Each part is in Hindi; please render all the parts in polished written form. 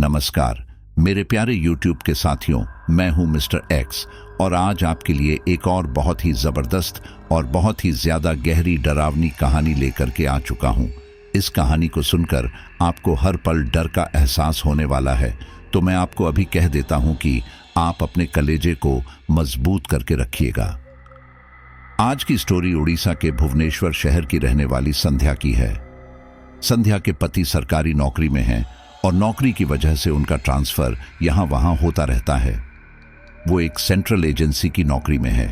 नमस्कार मेरे प्यारे YouTube के साथियों, मैं हूं मिस्टर एक्स और आज आपके लिए एक और बहुत ही जबरदस्त और बहुत ही ज्यादा गहरी डरावनी कहानी लेकर के आ चुका हूं। इस कहानी को सुनकर आपको हर पल डर का एहसास होने वाला है, तो मैं आपको अभी कह देता हूं कि आप अपने कलेजे को मजबूत करके रखिएगा। आज की स्टोरी उड़ीसा के भुवनेश्वर शहर की रहने वाली संध्या की है। संध्या के पति सरकारी नौकरी में हैं और नौकरी की वजह से उनका ट्रांसफर यहां वहां होता रहता है। वो एक सेंट्रल एजेंसी की नौकरी में है,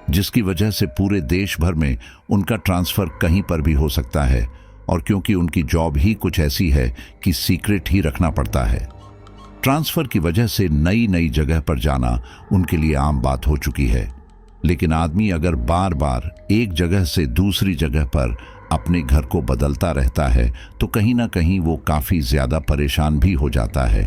जिसकी वजह से पूरे देश भर में उनका ट्रांसफर कहीं पर भी हो सकता है, और क्योंकि उनकी जॉब ही कुछ ऐसी है कि सीक्रेट ही रखना पड़ता है। ट्रांसफर की वजह से नई नई जगह पर जाना उनके लिए आम बात हो चुकी है, लेकिन आदमी अगर बार बार एक जगह से दूसरी जगह पर अपने घर को बदलता रहता है तो कहीं ना कहीं वो काफी ज्यादा परेशान भी हो जाता है।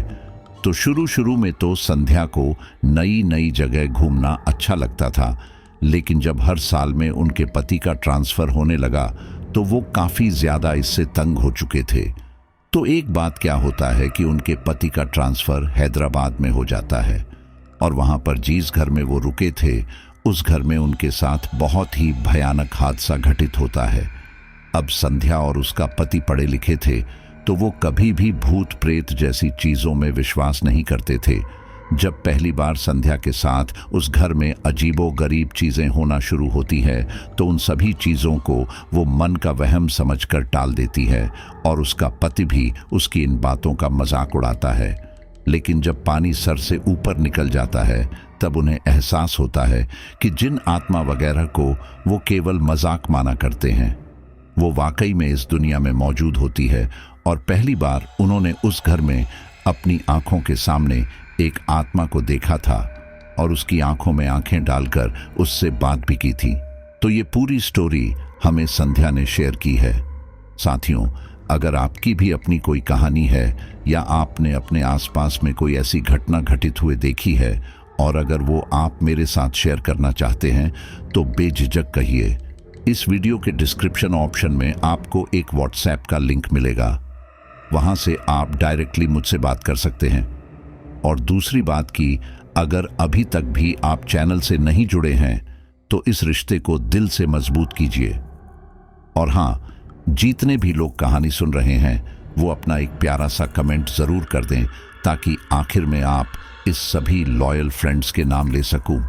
तो शुरू में तो संध्या को नई नई जगह घूमना अच्छा लगता था, लेकिन जब हर साल में उनके पति का ट्रांसफर होने लगा तो वो काफी ज्यादा इससे तंग हो चुके थे। तो एक बात क्या होता है कि उनके पति का ट्रांसफर हैदराबाद में हो जाता है, और वहां पर जिस घर में वो रुके थे उस घर में उनके साथ बहुत ही भयानक हादसा घटित होता है। अब संध्या और उसका पति पढ़े लिखे थे, तो वो कभी भी भूत प्रेत जैसी चीजों में विश्वास नहीं करते थे। जब पहली बार संध्या के साथ उस घर में अजीबो गरीब चीजें होना शुरू होती है तो उन सभी चीजों को वो मन का वहम समझकर टाल देती है, और उसका पति भी उसकी इन बातों का मजाक उड़ाता है। लेकिन जब पानी सर से ऊपर निकल जाता है तब उन्हें एहसास होता है कि जिन आत्मा वगैरह को वो केवल मजाक माना करते हैं, वो वाकई में इस दुनिया में मौजूद होती है। और पहली बार उन्होंने उस घर में अपनी आंखों के सामने एक आत्मा को देखा था और उसकी आंखों में आंखें डालकर उससे बात भी की थी। तो ये पूरी स्टोरी हमें संध्या ने शेयर की है। साथियों, अगर आपकी भी अपनी कोई कहानी है या आपने अपने आसपास में कोई ऐसी घटना घटित हुए देखी है और अगर वो आप मेरे साथ शेयर करना चाहते हैं तो बेझिझक कहिए। इस वीडियो के डिस्क्रिप्शन ऑप्शन में आपको एक व्हाट्सएप का लिंक मिलेगा, वहां से आप डायरेक्टली मुझसे बात कर सकते हैं। और दूसरी बात कि अगर अभी तक भी आप चैनल से नहीं जुड़े हैं तो इस रिश्ते को दिल से मजबूत कीजिए। और हाँ, जितने भी लोग कहानी सुन रहे हैं वो अपना एक प्यारा सा कमेंट जरूर कर दें, ताकि आखिर में आप इस सभी लॉयल फ्रेंड्स के नाम ले सकूं।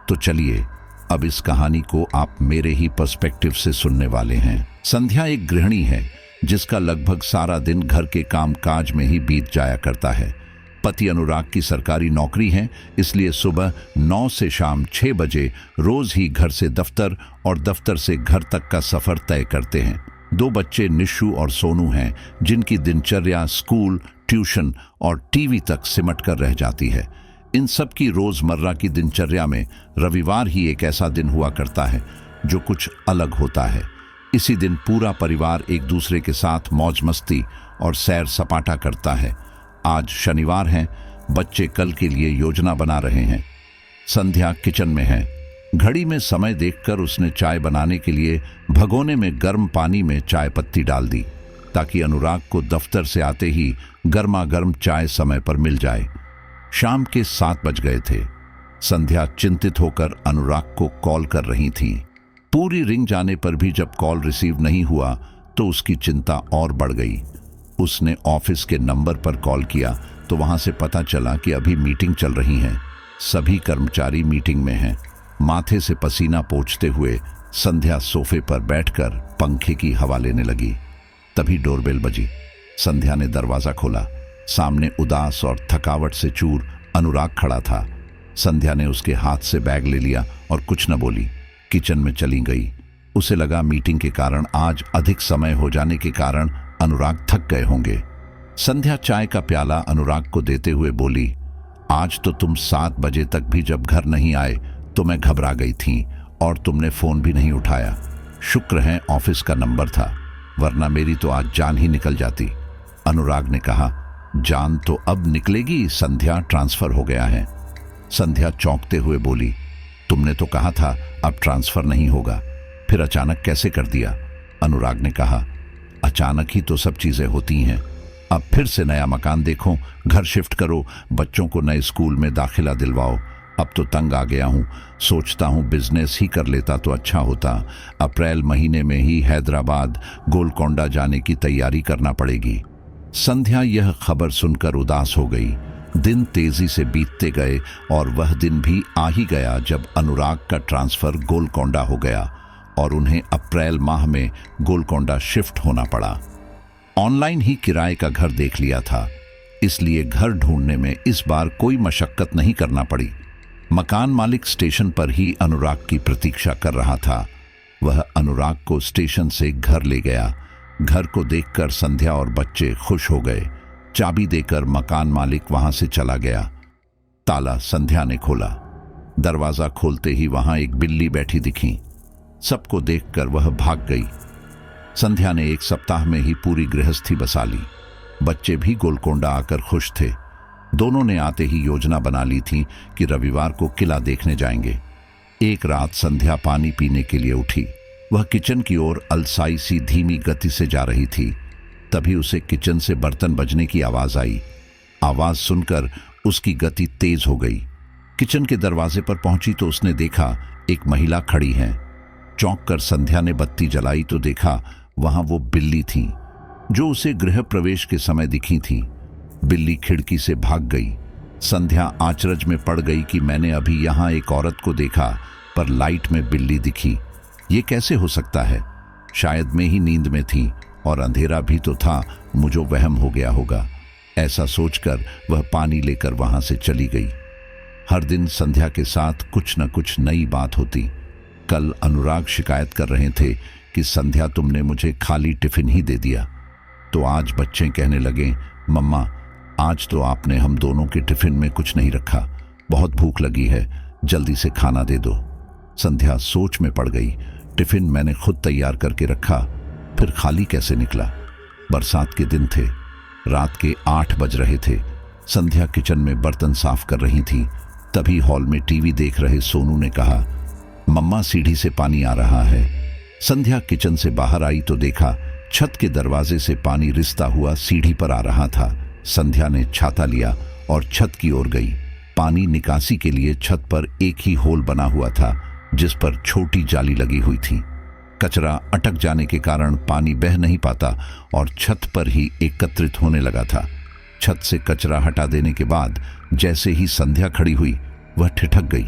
तो चलिए, अब इस कहानी को आप मेरे ही पर्सपेक्टिव से सुनने वाले हैं। संध्या एक गृहिणी है जिसका लगभग सारा दिन घर के काम काज में ही बीत जाया करता है। पति अनुराग की सरकारी नौकरी है, इसलिए सुबह 9 से शाम 6 बजे रोज ही घर से दफ्तर और दफ्तर से घर तक का सफर तय करते हैं। 2 बच्चे निशु और सोनू हैं, जिनकी दिनचर्या स्कूल, ट्यूशन और टीवी तक सिमट कर रह जाती है। इन सब की रोजमर्रा की दिनचर्या में रविवार ही एक ऐसा दिन हुआ करता है जो कुछ अलग होता है। इसी दिन पूरा परिवार एक दूसरे के साथ मौज मस्ती और सैर सपाटा करता है। आज शनिवार है, बच्चे कल के लिए योजना बना रहे हैं। संध्या किचन में है। घड़ी में समय देखकर उसने चाय बनाने के लिए भगोने में गर्म पानी में चाय पत्ती डाल दी, ताकि अनुराग को दफ्तर से आते ही गर्मा गर्म चाय समय पर मिल जाए। शाम के 7 बज गए थे। संध्या चिंतित होकर अनुराग को कॉल कर रही थी। पूरी रिंग जाने पर भी जब कॉल रिसीव नहीं हुआ तो उसकी चिंता और बढ़ गई। उसने ऑफिस के नंबर पर कॉल किया तो वहां से पता चला कि अभी मीटिंग चल रही है। सभी कर्मचारी मीटिंग में हैं। माथे से पसीना पोंछते हुए संध्या सोफे पर बैठकर पंखे की हवा लेने लगी। तभी डोरबेल बजी। संध्या ने दरवाजा खोला। सामने उदास और थकावट से चूर अनुराग खड़ा था। संध्या ने उसके हाथ से बैग ले लिया और कुछ न बोली किचन में चली गई। उसे लगा मीटिंग के कारण आज अधिक समय हो जाने के कारण अनुराग थक गए होंगे। संध्या चाय का प्याला अनुराग को देते हुए बोली, आज तो तुम 7 बजे तक भी जब घर नहीं आए तो मैं घबरा गई थी और तुमने फोन भी नहीं उठाया। शुक्र है ऑफिस का नंबर था, वरना मेरी तो आज जान ही निकल जाती। अनुराग ने कहा, जान तो अब निकलेगी संध्या, ट्रांसफर हो गया है। संध्या चौंकते हुए बोली, तुमने तो कहा था अब ट्रांसफर नहीं होगा, फिर अचानक कैसे कर दिया? अनुराग ने कहा, अचानक ही तो सब चीजें होती हैं। अब फिर से नया मकान देखो, घर शिफ्ट करो, बच्चों को नए स्कूल में दाखिला दिलवाओ। अब तो तंग आ गया हूँ, सोचता हूँ बिजनेस ही कर लेता तो अच्छा होता। अप्रैल महीने में ही हैदराबाद गोलकोंडा जाने की तैयारी करना पड़ेगी। संध्या यह खबर सुनकर उदास हो गई। दिन तेजी से बीतते गए और वह दिन भी आ ही गया जब अनुराग का ट्रांसफर गोलकोंडा हो गया और उन्हें अप्रैल माह में गोलकोंडा शिफ्ट होना पड़ा। ऑनलाइन ही किराए का घर देख लिया था, इसलिए घर ढूंढने में इस बार कोई मशक्कत नहीं करना पड़ी। मकान मालिक स्टेशन पर ही अनुराग की प्रतीक्षा कर रहा था। वह अनुराग को स्टेशन से घर ले गया। घर को देखकर संध्या और बच्चे खुश हो गए। चाबी देकर मकान मालिक वहां से चला गया। ताला संध्या ने खोला। दरवाजा खोलते ही वहां एक बिल्ली बैठी दिखी। सबको देखकर वह भाग गई। संध्या ने 1 सप्ताह में ही पूरी गृहस्थी बसा ली। बच्चे भी गोलकोंडा आकर खुश थे। दोनों ने आते ही योजना बना ली थी कि रविवार को किला देखने जाएंगे। एक रात संध्या पानी पीने के लिए उठी। वह किचन की ओर अलसाई सी धीमी गति से जा रही थी। तभी उसे किचन से बर्तन बजने की आवाज आई। आवाज सुनकर उसकी गति तेज हो गई। किचन के दरवाजे पर पहुंची तो उसने देखा एक महिला खड़ी है। चौंक कर संध्या ने बत्ती जलाई तो देखा वहां वो बिल्ली थी जो उसे गृह प्रवेश के समय दिखी थी। बिल्ली खिड़की से भाग गई। संध्या आचरज में पड़ गई कि मैंने अभी यहां एक औरत को देखा पर लाइट में बिल्ली दिखी। ये कैसे हो सकता है? शायद मैं ही नींद में थी और अंधेरा भी तो था, मुझे वहम हो गया होगा। ऐसा सोचकर वह पानी लेकर वहां से चली गई। हर दिन संध्या के साथ कुछ न कुछ नई बात होती। कल अनुराग शिकायत कर रहे थे कि संध्या तुमने मुझे खाली टिफिन ही दे दिया। तो आज बच्चे कहने लगे, मम्मा आज तो आपने हम दोनों के टिफिन में कुछ नहीं रखा, बहुत भूख लगी है, जल्दी से खाना दे दो। संध्या सोच में पड़ गई। टिफिन मैंने खुद तैयार करके रखा, फिर खाली कैसे निकला? बरसात के दिन थे, रात के 8 बज रहे थे। संध्या किचन में बर्तन साफ कर रही थी। तभी हॉल में टीवी देख रहे सोनू ने कहा, मम्मा सीढ़ी से पानी आ रहा है। संध्या किचन से बाहर आई तो देखा छत के दरवाजे से पानी रिसता हुआ सीढ़ी पर आ रहा था। संध्या ने छाता लिया और छत की ओर गई। पानी निकासी के लिए छत पर एक ही होल बना हुआ था जिस पर छोटी जाली लगी हुई थी। कचरा अटक जाने के कारण पानी बह नहीं पाता और छत पर ही एकत्रित होने लगा था। छत से कचरा हटा देने के बाद जैसे ही संध्या खड़ी हुई वह ठिठक गई।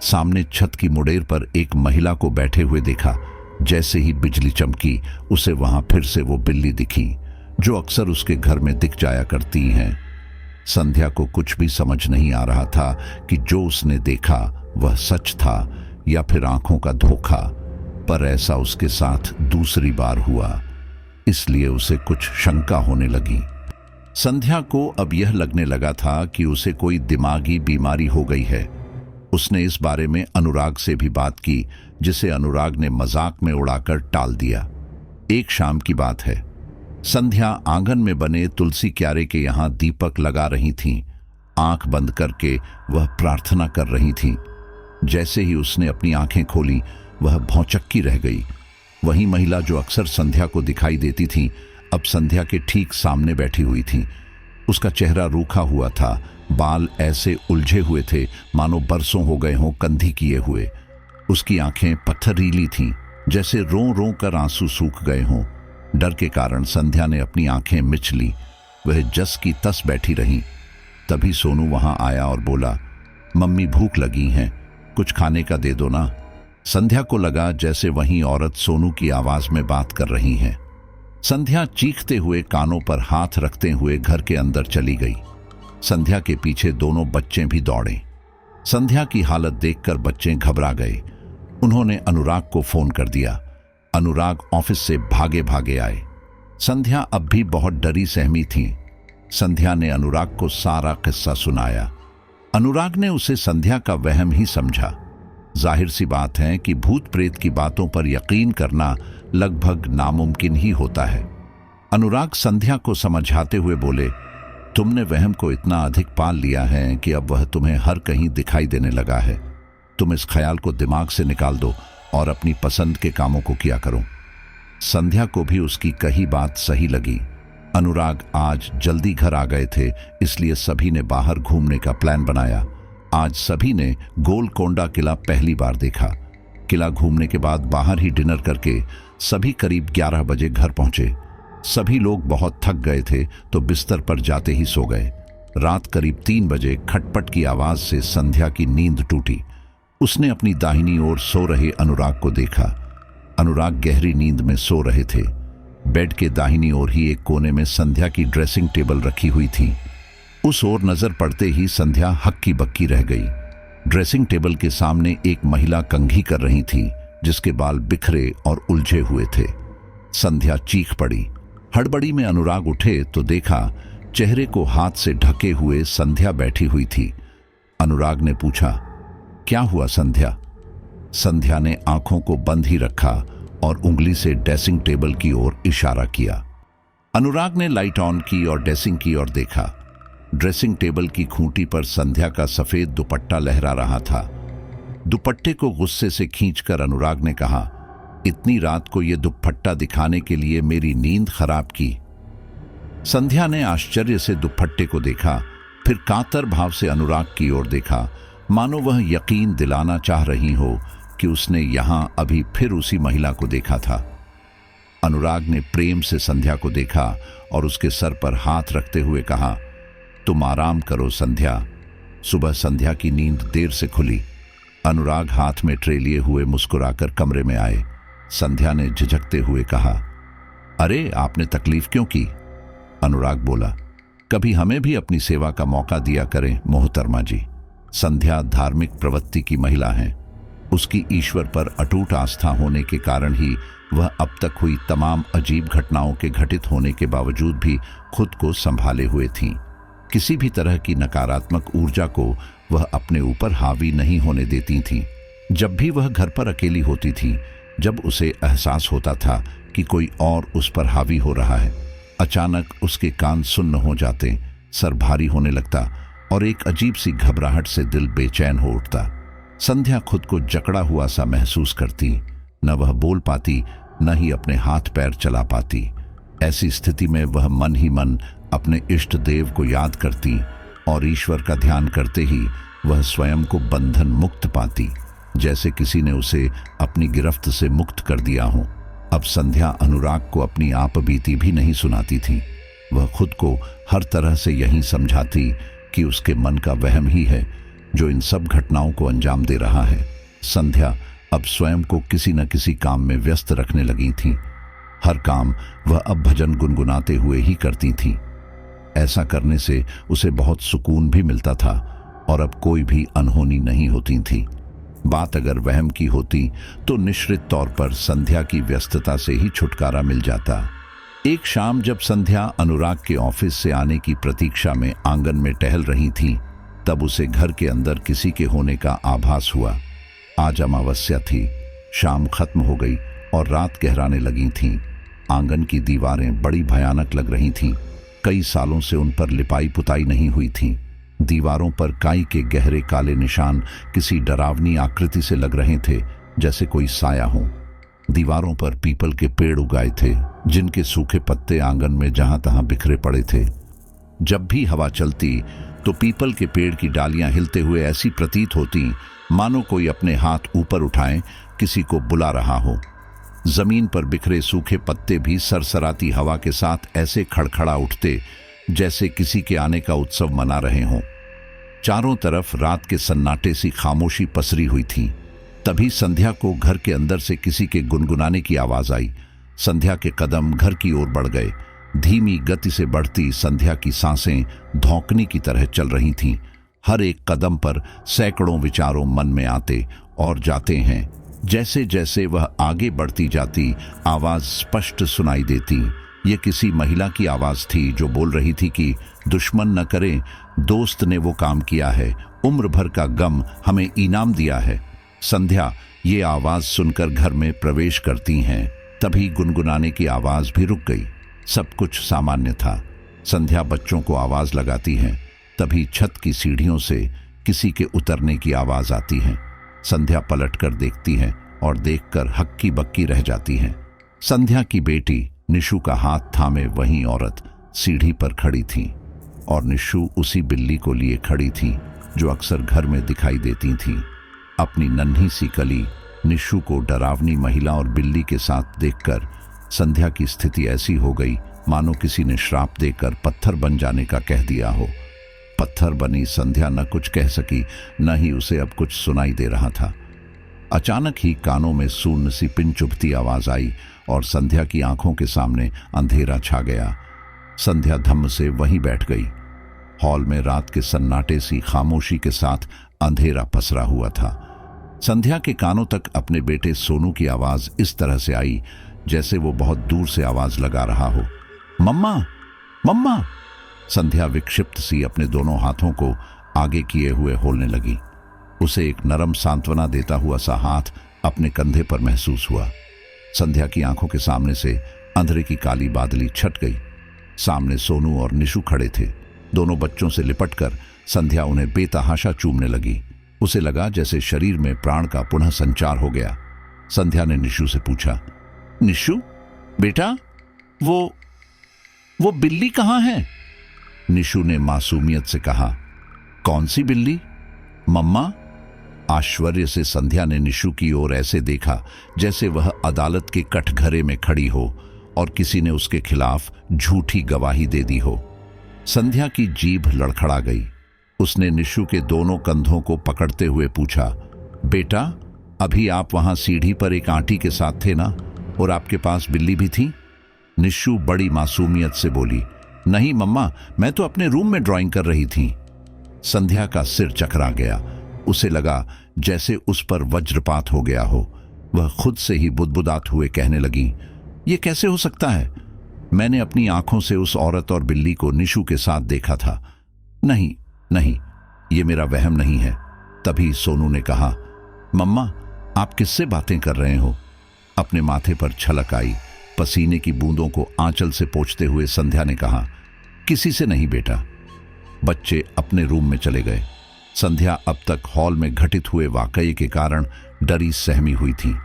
सामने छत की मुड़ेर पर एक महिला को बैठे हुए देखा। जैसे ही बिजली चमकी उसे वहां फिर से वो बिल्ली दिखी जो अक्सर उसके घर में दिख जाया करती हैं। संध्या को कुछ भी समझ नहीं आ रहा था कि जो उसने देखा वह सच था या फिर आंखों का धोखा, पर ऐसा उसके साथ दूसरी बार हुआ, इसलिए उसे कुछ शंका होने लगी। संध्या को अब यह लगने लगा था कि उसे कोई दिमागी बीमारी हो गई है। उसने इस बारे में अनुराग से भी बात की, जिसे अनुराग ने मजाक में उड़ाकर टाल दिया। एक शाम की बात है। संध्या आंगन में बने तुलसी क्यारे के यहां दीपक लगा रही थीं। आंख बंद करके वह प्रार्थना कर रही थी। जैसे ही उसने अपनी आंखें खोली वह भौचक्की रह गई। वही महिला जो अक्सर संध्या को दिखाई देती थी अब संध्या के ठीक सामने बैठी हुई थी। उसका चेहरा रूखा हुआ था, बाल ऐसे उलझे हुए थे मानो बरसों हो गए हों कंधी किए हुए। उसकी आंखें पत्थरीली थीं, जैसे रो रो कर आंसू सूख गए हों। डर के कारण संध्या ने अपनी आंखें मिच ली। वह जस की तस बैठी रही। तभी सोनू वहां आया और बोला, मम्मी भूख लगी हैं, कुछ खाने का दे दो ना। संध्या को लगा जैसे वही औरत सोनू की आवाज में बात कर रही हैं। संध्या चीखते हुए कानों पर हाथ रखते हुए घर के अंदर चली गई। संध्या के पीछे दोनों बच्चे भी दौड़े। संध्या की हालत देखकर बच्चे घबरा गए। उन्होंने अनुराग को फोन कर दिया। अनुराग ऑफिस से भागे भागे आए। संध्या अब भी बहुत डरी सहमी थी। संध्या ने अनुराग को सारा किस्सा सुनाया। अनुराग ने उसे संध्या का वहम ही समझा। जाहिर सी बात है कि भूत प्रेत की बातों पर यकीन करना लगभग नामुमकिन ही होता है। अनुराग संध्या को समझाते हुए बोले, तुमने वहम को इतना अधिक पाल लिया है कि अब वह तुम्हें हर कहीं दिखाई देने लगा है। तुम इस ख्याल को दिमाग से निकाल दो और अपनी पसंद के कामों को किया करो। संध्या को भी उसकी कही बात सही लगी। अनुराग आज जल्दी घर आ गए थे, इसलिए सभी ने बाहर घूमने का प्लान बनाया। आज सभी ने गोलकोंडा किला पहली बार देखा। किला घूमने के बाद बाहर ही डिनर करके सभी करीब 11 बजे घर पहुंचे। सभी लोग बहुत थक गए थे तो बिस्तर पर जाते ही सो गए। रात करीब 3 बजे खटपट की आवाज से संध्या की नींद टूटी। उसने अपनी दाहिनी ओर सो रहे अनुराग को देखा। अनुराग गहरी नींद में सो रहे थे। बेड के दाहिनी ओर ही एक कोने में संध्या की ड्रेसिंग टेबल रखी हुई थी। उस ओर नजर पड़ते ही संध्या हक्की बक्की रह गई। ड्रेसिंग टेबल के सामने एक महिला कंघी कर रही थी, जिसके बाल बिखरे और उलझे हुए थे। संध्या चीख पड़ी। हड़बड़ी में अनुराग उठे तो देखा चेहरे को हाथ से ढके हुए संध्या बैठी हुई थी। अनुराग ने पूछा, क्या हुआ संध्या? संध्या ने आंखों को बंद ही रखा और उंगली से ड्रेसिंग टेबल की ओर इशारा किया। अनुराग ने लाइट ऑन की और ड्रेसिंग की ओर देखा। ड्रेसिंग टेबल की खूंटी पर संध्या का सफेद दुपट्टा लहरा रहा था। दुपट्टे को गुस्से से खींचकर अनुराग ने कहा, इतनी रात को यह दुपट्टा दिखाने के लिए मेरी नींद खराब की? संध्या ने आश्चर्य से दुपट्टे को देखा, फिर कातर भाव से अनुराग की ओर देखा, मानो वह यकीन दिलाना चाह रही हो कि उसने यहां अभी फिर उसी महिला को देखा था। अनुराग ने प्रेम से संध्या को देखा और उसके सर पर हाथ रखते हुए कहा, तुम आराम करो संध्या। सुबह संध्या की नींद देर से खुली। अनुराग हाथ में ट्रे लिए हुए मुस्कुराकर कमरे में आए। संध्या ने झिझकते हुए कहा, अरे आपने तकलीफ क्यों की? अनुराग बोला, कभी हमें भी अपनी सेवा का मौका दिया करें मोहतरमा जी। संध्या धार्मिक प्रवृत्ति की महिला है। उसकी ईश्वर पर अटूट आस्था होने के कारण ही वह अब तक हुई तमाम अजीब घटनाओं के घटित होने के बावजूद भी खुद को संभाले हुए थी। किसी भी तरह की नकारात्मक ऊर्जा को वह अपने ऊपर हावी नहीं होने देती थी। जब भी वह घर पर अकेली होती थी, जब उसे एहसास होता था कि कोई और उस पर हावी हो रहा है, अचानक उसके कान सुन्न हो जाते, सर भारी होने लगता और एक अजीब सी घबराहट से दिल बेचैन हो उठता। संध्या खुद को जकड़ा हुआ सा महसूस करती। न वह बोल पाती, न ही अपने हाथ पैर चला पाती। ऐसी स्थिति में वह मन ही मन अपने इष्ट देव को याद करती और ईश्वर का ध्यान करते ही वह स्वयं को बंधन मुक्त पाती, जैसे किसी ने उसे अपनी गिरफ्त से मुक्त कर दिया हो। अब संध्या अनुराग को अपनी आप बीती भी नहीं सुनाती थी। वह खुद को हर तरह से यही समझाती कि उसके मन का वहम ही है जो इन सब घटनाओं को अंजाम दे रहा है। संध्या अब स्वयं को किसी न किसी काम में व्यस्त रखने लगी थी। हर काम वह अब भजन गुनगुनाते हुए ही करती थी। ऐसा करने से उसे बहुत सुकून भी मिलता था और अब कोई भी अनहोनी नहीं होती थी। बात अगर वहम की होती तो निश्चित तौर पर संध्या की व्यस्तता से ही छुटकारा मिल जाता। एक शाम जब संध्या अनुराग के ऑफिस से आने की प्रतीक्षा में आंगन में टहल रही थी, तब उसे घर के अंदर किसी के होने का आभास हुआ। आज अमावस्या थी। शाम खत्म हो गई और रात गहराने लगी थी। आंगन की दीवारें बड़ी भयानक लग रही थीं। कई सालों से उन पर लिपाई पुताई नहीं हुई थी। दीवारों पर काई के गहरे काले निशान किसी डरावनी आकृति से लग रहे थे, जैसे कोई साया हो। दीवारों पर पीपल के पेड़ उगाए थे, जिनके सूखे पत्ते आंगन में जहां तहां बिखरे पड़े थे। जब भी हवा चलती तो पीपल के पेड़ की डालियां हिलते हुए ऐसी प्रतीत होती मानो कोई अपने हाथ ऊपर उठाए किसी को बुला रहा हो। जमीन पर बिखरे सूखे पत्ते भी सरसराती हवा के साथ ऐसे खड़खड़ा उठते जैसे किसी के आने का उत्सव मना रहे हों। चारों तरफ रात के सन्नाटे सी खामोशी पसरी हुई थी। तभी संध्या को घर के अंदर से किसी के गुनगुनाने की आवाज आई। संध्या के कदम घर की ओर बढ़ गए। धीमी गति से बढ़ती संध्या की सांसें धौंकनी की तरह चल रही थीं। हर एक कदम पर सैकड़ों विचारों मन में आते और जाते हैं। जैसे जैसे वह आगे बढ़ती जाती, आवाज स्पष्ट सुनाई देती। ये किसी महिला की आवाज थी जो बोल रही थी कि दुश्मन न करे, दोस्त ने वो काम किया है, उम्र भर का गम हमें इनाम दिया है। संध्या ये आवाज सुनकर घर में प्रवेश करती हैं। तभी गुनगुनाने की आवाज भी रुक गई। सब कुछ सामान्य था। संध्या बच्चों को आवाज लगाती है। तभी छत की सीढ़ियों से किसी के उतरने की आवाज आती है। संध्या पलटकर देखती है और देखकर हक्की बक्की रह जाती है। संध्या की बेटी निशु का हाथ थामे वही औरत सीढ़ी पर खड़ी थीं और निशु उसी बिल्ली को लिए खड़ी थी जो अक्सर घर में दिखाई देती थी। अपनी नन्ही सी कली निशु को डरावनी महिला और बिल्ली के साथ देखकर संध्या की स्थिति ऐसी हो गई मानो किसी ने श्राप देकर पत्थर बन जाने का कह दिया हो। पत्थर बनी संध्या न कुछ कह सकी, न ही उसे अब कुछ सुनाई दे रहा था। अचानक ही कानों में शून्य सी पिन चुभती आवाज आई और संध्या की आंखों के सामने अंधेरा छा गया। संध्या धम्म से वहीं बैठ गई। हॉल में रात के सन्नाटे सी खामोशी के साथ अंधेरा पसरा हुआ था। संध्या के कानों तक अपने बेटे सोनू की आवाज इस तरह से आई जैसे वो बहुत दूर से आवाज लगा रहा हो। मम्मा, मम्मा! संध्या विक्षिप्त सी अपने दोनों हाथों को आगे किए हुए होलने लगी। उसे एक नरम सांत्वना देता हुआ सा हाथ अपने कंधे पर महसूस हुआ। संध्या की आंखों के सामने से अंधेरे की काली बादली छट गई। सामने सोनू और निशु खड़े थे। दोनों बच्चों से लिपटकर संध्या उन्हें बेतहाशा चूमने लगी। उसे लगा जैसे शरीर में प्राण का पुनः संचार हो गया। संध्या ने निशु से पूछा, निशु बेटा, वो बिल्ली कहाँ है? निशु ने मासूमियत से कहा, कौन सी बिल्ली? मम्मा? आश्चर्य से संध्या ने निशु की ओर ऐसे देखा जैसे वह अदालत के कठघरे में खड़ी हो और किसी ने उसके खिलाफ झूठी गवाही दे दी हो। संध्या की जीभ लड़खड़ा गई। उसने निशु के दोनों कंधों को पकड़ते हुए पूछा, बेटा, अभी आप वहां सीढ़ी पर एक आंटी के साथ थे ना, और आपके पास बिल्ली भी थी? निशु बड़ी मासूमियत से बोली, नहीं मम्मा, मैं तो अपने रूम में ड्राइंग कर रही थी। संध्या का सिर चकरा गया। उसे लगा जैसे उस पर वज्रपात हो गया हो। वह खुद से ही बुदबुदात हुए कहने लगी, ये कैसे हो सकता है? मैंने अपनी आंखों से उस औरत और बिल्ली को निशु के साथ देखा था। नहीं नहीं, ये मेरा वहम नहीं है। तभी सोनू ने कहा, मम्मा, आप किससे बातें कर रहे हो? अपने माथे पर छलक आई। पसीने की बूंदों को आंचल से पोंछते हुए संध्या ने कहा, किसी से नहीं बेटा। बच्चे अपने रूम में चले गए। संध्या अब तक हॉल में घटित हुए वाकये के कारण डरी सहमी हुई थी।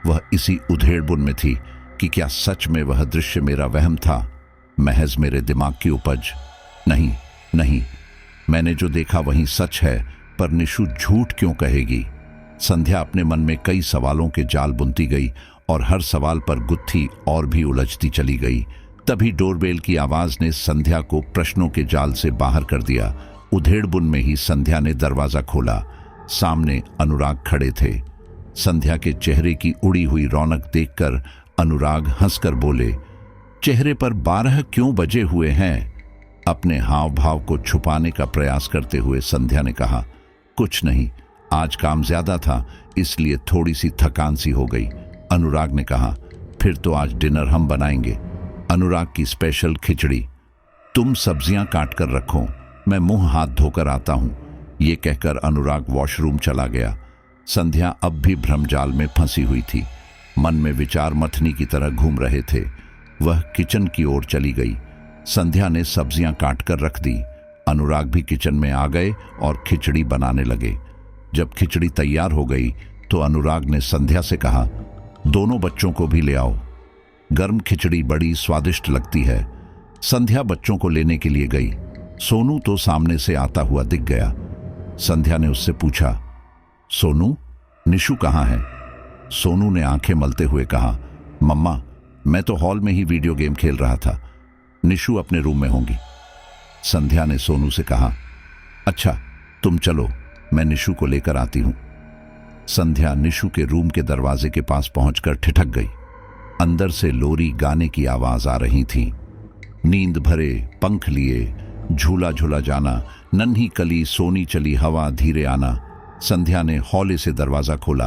वह इसी उधेड़बुन में थी कि क्या सच में वह दृश्य मेरा वहम था, महज मेरे दिमाग की उपज? नहीं नहीं, मैंने जो देखा वही सच है, पर निशु झूठ क्यों कहेगी? संध्या अपने मन में कई सवालों के जाल बुनती गई और हर सवाल पर गुत्थी और भी उलझती चली गई। तभी डोरबेल की आवाज ने संध्या को प्रश्नों के जाल से बाहर कर दिया। उधेड़बुन में ही संध्या ने दरवाजा खोला। सामने अनुराग खड़े थे। संध्या के चेहरे की उड़ी हुई रौनक देखकर अनुराग हंसकर बोले, चेहरे पर 12 क्यों बजे हुए हैं? अपने हाव भाव को छुपाने का प्रयास करते हुए संध्या ने कहा, कुछ नहीं, आज काम ज्यादा था इसलिए थोड़ी सी थकान सी हो गई। अनुराग ने कहा, फिर तो आज डिनर हम बनाएंगे। अनुराग की स्पेशल खिचड़ी। तुम सब्जियां काट कर रखो, मैं मुंह हाथ धोकर आता हूं। ये कहकर अनुराग वॉशरूम चला गया। संध्या अब भी भ्रमजाल में फंसी हुई थी। मन में विचार मथनी की तरह घूम रहे थे। वह किचन की ओर चली गई। संध्या ने सब्जियां काट कर रख दी। अनुराग भी किचन में आ गए और खिचड़ी बनाने लगे। जब खिचड़ी तैयार हो गई तो अनुराग ने संध्या से कहा, दोनों बच्चों को भी ले आओ, गर्म खिचड़ी बड़ी स्वादिष्ट लगती है। संध्या बच्चों को लेने के लिए गई। सोनू तो सामने से आता हुआ दिख गया। संध्या ने उससे पूछा, सोनू, निशु कहाँ है? सोनू ने आंखें मलते हुए कहा, मम्मा, मैं तो हॉल में ही वीडियो गेम खेल रहा था। निशु अपने रूम में होंगी। संध्या ने सोनू से कहा, अच्छा तुम चलो, मैं निशु को लेकर आती हूं। संध्या निशु के रूम के दरवाजे के पास पहुंचकर ठिठक गई। अंदर से लोरी गाने की आवाज आ रही थी। नींद भरे पंख लिए झूला झूला जाना, नन्ही कली सोनी चली हवा धीरे आना। संध्या ने हौले से दरवाजा खोला।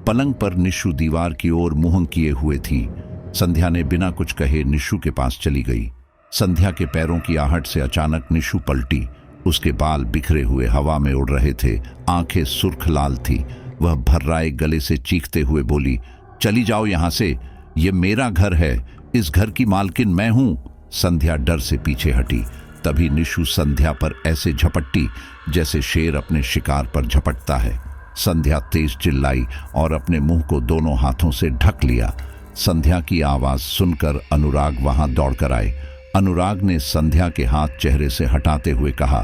पलंग पर निशु दीवार की ओर मुंह किए हुए थी। संध्या ने बिना कुछ कहे निशु के पास चली गई। संध्या के पैरों की आहट से अचानक निशु पलटी। उसके बाल बिखरे हुए हवा में उड़ रहे थे, आंखें सुर्ख लाल थी। वह भर्राए गले से चीखते हुए बोली, चली जाओ यहां से, ये मेरा घर है, इस घर की मालकिन मैं हूं। संध्या डर से पीछे हटी। तभी निशु संध्या पर ऐसे झपट्टी जैसे शेर अपने शिकार पर झपटता है। संध्या तेज चिल्लाई और अपने मुंह को दोनों हाथों से ढक लिया। संध्या की आवाज सुनकर अनुराग वहां दौड़कर आए। अनुराग ने संध्या के हाथ चेहरे से हटाते हुए कहा,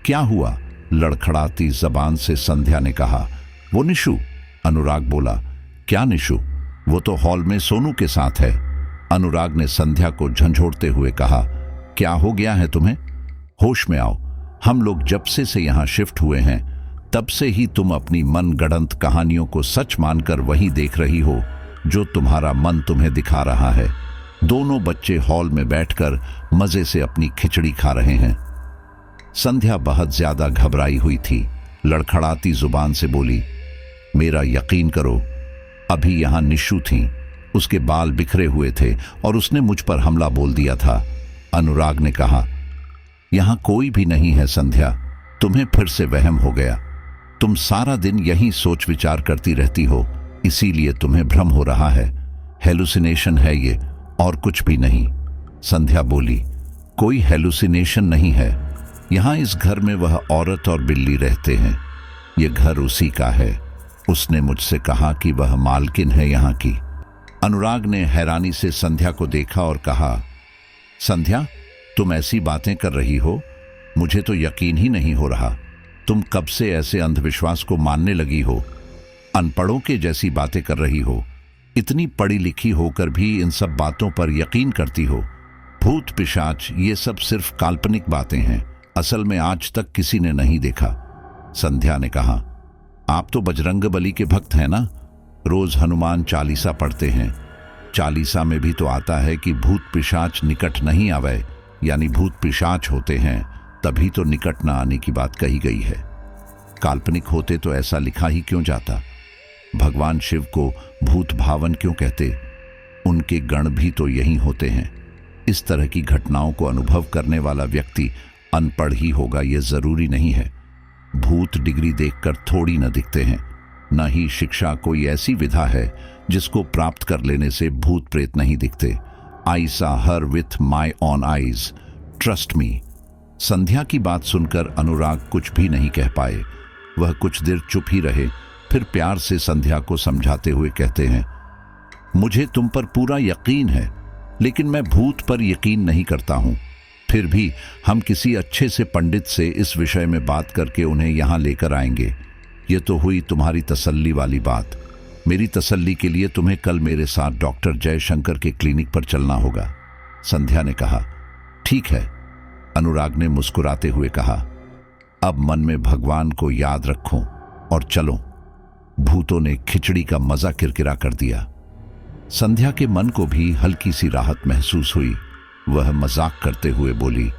क्या हुआ? लड़खड़ाती जबान से संध्या ने कहा, वो निशु। अनुराग बोला, क्या निशु? वो तो हॉल में सोनू के साथ है। अनुराग ने संध्या को झंझोड़ते हुए कहा, क्या हो गया है तुम्हें? होश में आओ। हम लोग जब से यहाँ शिफ्ट हुए हैं तब से ही तुम अपनी मनगढ़ंत कहानियों को सच मानकर वही देख रही हो जो तुम्हारा मन तुम्हें दिखा रहा है। दोनों बच्चे हॉल में बैठकर मजे से अपनी खिचड़ी खा रहे हैं। संध्या बहुत ज्यादा घबराई हुई थी। लड़खड़ाती जुबान से बोली, मेरा यकीन करो, अभी यहां निशु थी। उसके बाल बिखरे हुए थे और उसने मुझ पर हमला बोल दिया था। अनुराग ने कहा, यहां कोई भी नहीं है संध्या, तुम्हें फिर से वहम हो गया। तुम सारा दिन यही सोच विचार करती रहती हो, इसीलिए तुम्हें भ्रम हो रहा है। हेलुसिनेशन है ये, और कुछ भी नहीं। संध्या बोली, कोई हेलुसिनेशन नहीं है। यहां इस घर में वह औरत और बिल्ली रहते हैं। ये घर उसी का है। उसने मुझसे कहा कि वह मालकिन है यहाँ की। अनुराग ने हैरानी से संध्या को देखा और कहा, संध्या, तुम ऐसी बातें कर रही हो, मुझे तो यकीन ही नहीं हो रहा। तुम कब से ऐसे अंधविश्वास को मानने लगी हो? अनपढ़ों के जैसी बातें कर रही हो। इतनी पढ़ी लिखी होकर भी इन सब बातों पर यकीन करती हो। भूत पिशाच ये सब सिर्फ काल्पनिक बातें हैं, असल में आज तक किसी ने नहीं देखा। संध्या ने कहा, आप तो बजरंगबली के भक्त हैं ना? रोज हनुमान चालीसा पढ़ते हैं। चालीसा में भी तो आता है कि भूत पिशाच निकट नहीं आवे, यानी भूत पिशाच होते हैं तभी तो निकट न आने की बात कही गई है। काल्पनिक होते तो ऐसा लिखा ही क्यों जाता? भगवान शिव को भूत भावन क्यों कहते? उनके गण भी तो यही होते हैं। इस तरह की घटनाओं को अनुभव करने वाला व्यक्ति अनपढ़ ही होगा ये जरूरी नहीं है। भूत डिग्री देखकर थोड़ी न दिखते हैं। न ही शिक्षा कोई ऐसी विधा है जिसको प्राप्त कर लेने से भूत प्रेत नहीं दिखते। I saw her with my own eyes, trust me. Sandhya की बात सुनकर अनुराग कुछ भी नहीं कह पाए। वह कुछ देर चुप ही रहे, फिर प्यार से संध्या को समझाते हुए कहते हैं, मुझे तुम पर पूरा यकीन है, लेकिन मैं भूत पर यकीन नहीं करता हूं। फिर भी हम किसी अच्छे से पंडित से इस विषय में बात करके उन्हें यहां लेकर आएंगे। ये तो हुई तुम्हारी तसल्ली वाली बात। मेरी तसल्ली के लिए तुम्हें कल मेरे साथ डॉक्टर जयशंकर के क्लिनिक पर चलना होगा। संध्या ने कहा, ठीक है। अनुराग ने मुस्कुराते हुए कहा, अब मन में भगवान को याद रखो और चलो। भूतों ने खिचड़ी का मजा किरकिरा कर दिया। संध्या के मन को भी हल्की सी राहत महसूस हुई। वह मजाक करते हुए बोली,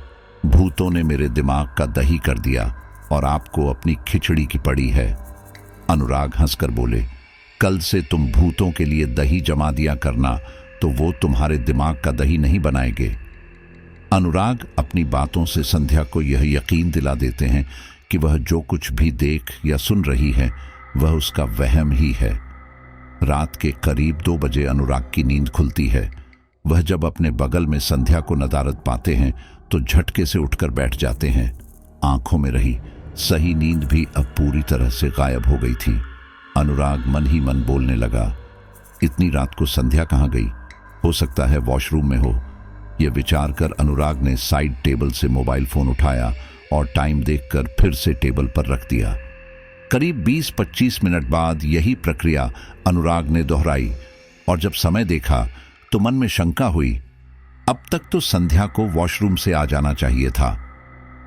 भूतों ने मेरे दिमाग का दही कर दिया और आपको अपनी खिचड़ी की पड़ी है। अनुराग हंसकर बोले, कल से तुम भूतों के लिए दही जमा दिया करना, तो वो तुम्हारे दिमाग का दही नहीं बनाएंगे। अनुराग अपनी बातों से संध्या को यह यकीन दिला देते हैं कि वह जो कुछ भी देख या सुन रही है वह उसका वहम ही है। रात के करीब 2 बजे अनुराग की नींद खुलती है। वह जब अपने बगल में संध्या को नदारद पाते हैं तो झटके से उठकर बैठ जाते हैं। आंखों में रही सही नींद भी अब पूरी तरह से गायब हो गई थी। अनुराग मन ही मन बोलने लगा, इतनी रात को संध्या कहाँ गई? हो सकता है वॉशरूम में हो। यह विचार कर अनुराग ने साइड टेबल से मोबाइल फोन उठाया और टाइम देखकर फिर से टेबल पर रख दिया। करीब 20-25 मिनट बाद यही प्रक्रिया अनुराग ने दोहराई और जब समय देखा तो मन में शंका हुई, अब तक तो संध्या को वॉशरूम से आ जाना चाहिए था।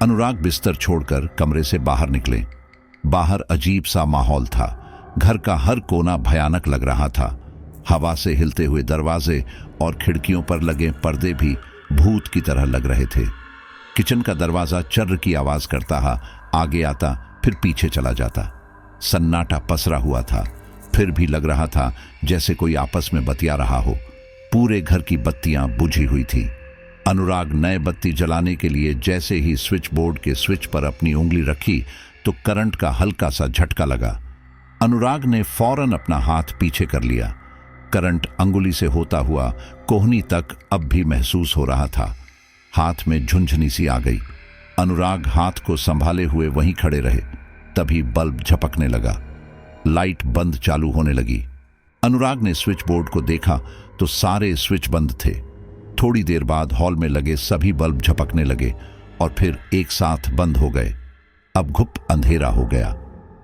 अनुराग बिस्तर छोड़कर कमरे से बाहर निकले। बाहर अजीब सा माहौल था। घर का हर कोना भयानक लग रहा था। हवा से हिलते हुए दरवाजे और खिड़कियों पर लगे पर्दे भी भूत की तरह लग रहे थे। किचन का दरवाजा चर्र की आवाज करता, आगे आता फिर पीछे चला जाता। सन्नाटा पसरा हुआ था। फिर भी लग रहा था जैसे कोई आपस में बतिया रहा हो। पूरे घर की बत्तियां बुझी हुई थी। अनुराग नए बत्ती जलाने के लिए जैसे ही स्विच बोर्ड के स्विच पर अपनी उंगली रखी तो करंट का हल्का सा झटका लगा। अनुराग ने फौरन अपना हाथ पीछे कर लिया। करंट अंगुली से होता हुआ कोहनी तक अब भी महसूस हो रहा था। हाथ में झुंझुनी सी आ गई। अनुराग हाथ को संभाले हुए वहीं खड़े रहे। तभी बल्ब झपकने लगा। लाइट बंद चालू होने लगी। अनुराग ने स्विच बोर्ड को देखा तो सारे स्विच बंद थे। थोड़ी देर बाद हॉल में लगे सभी बल्ब झपकने लगे और फिर एक साथ बंद हो गए। अब घुप अंधेरा हो गया।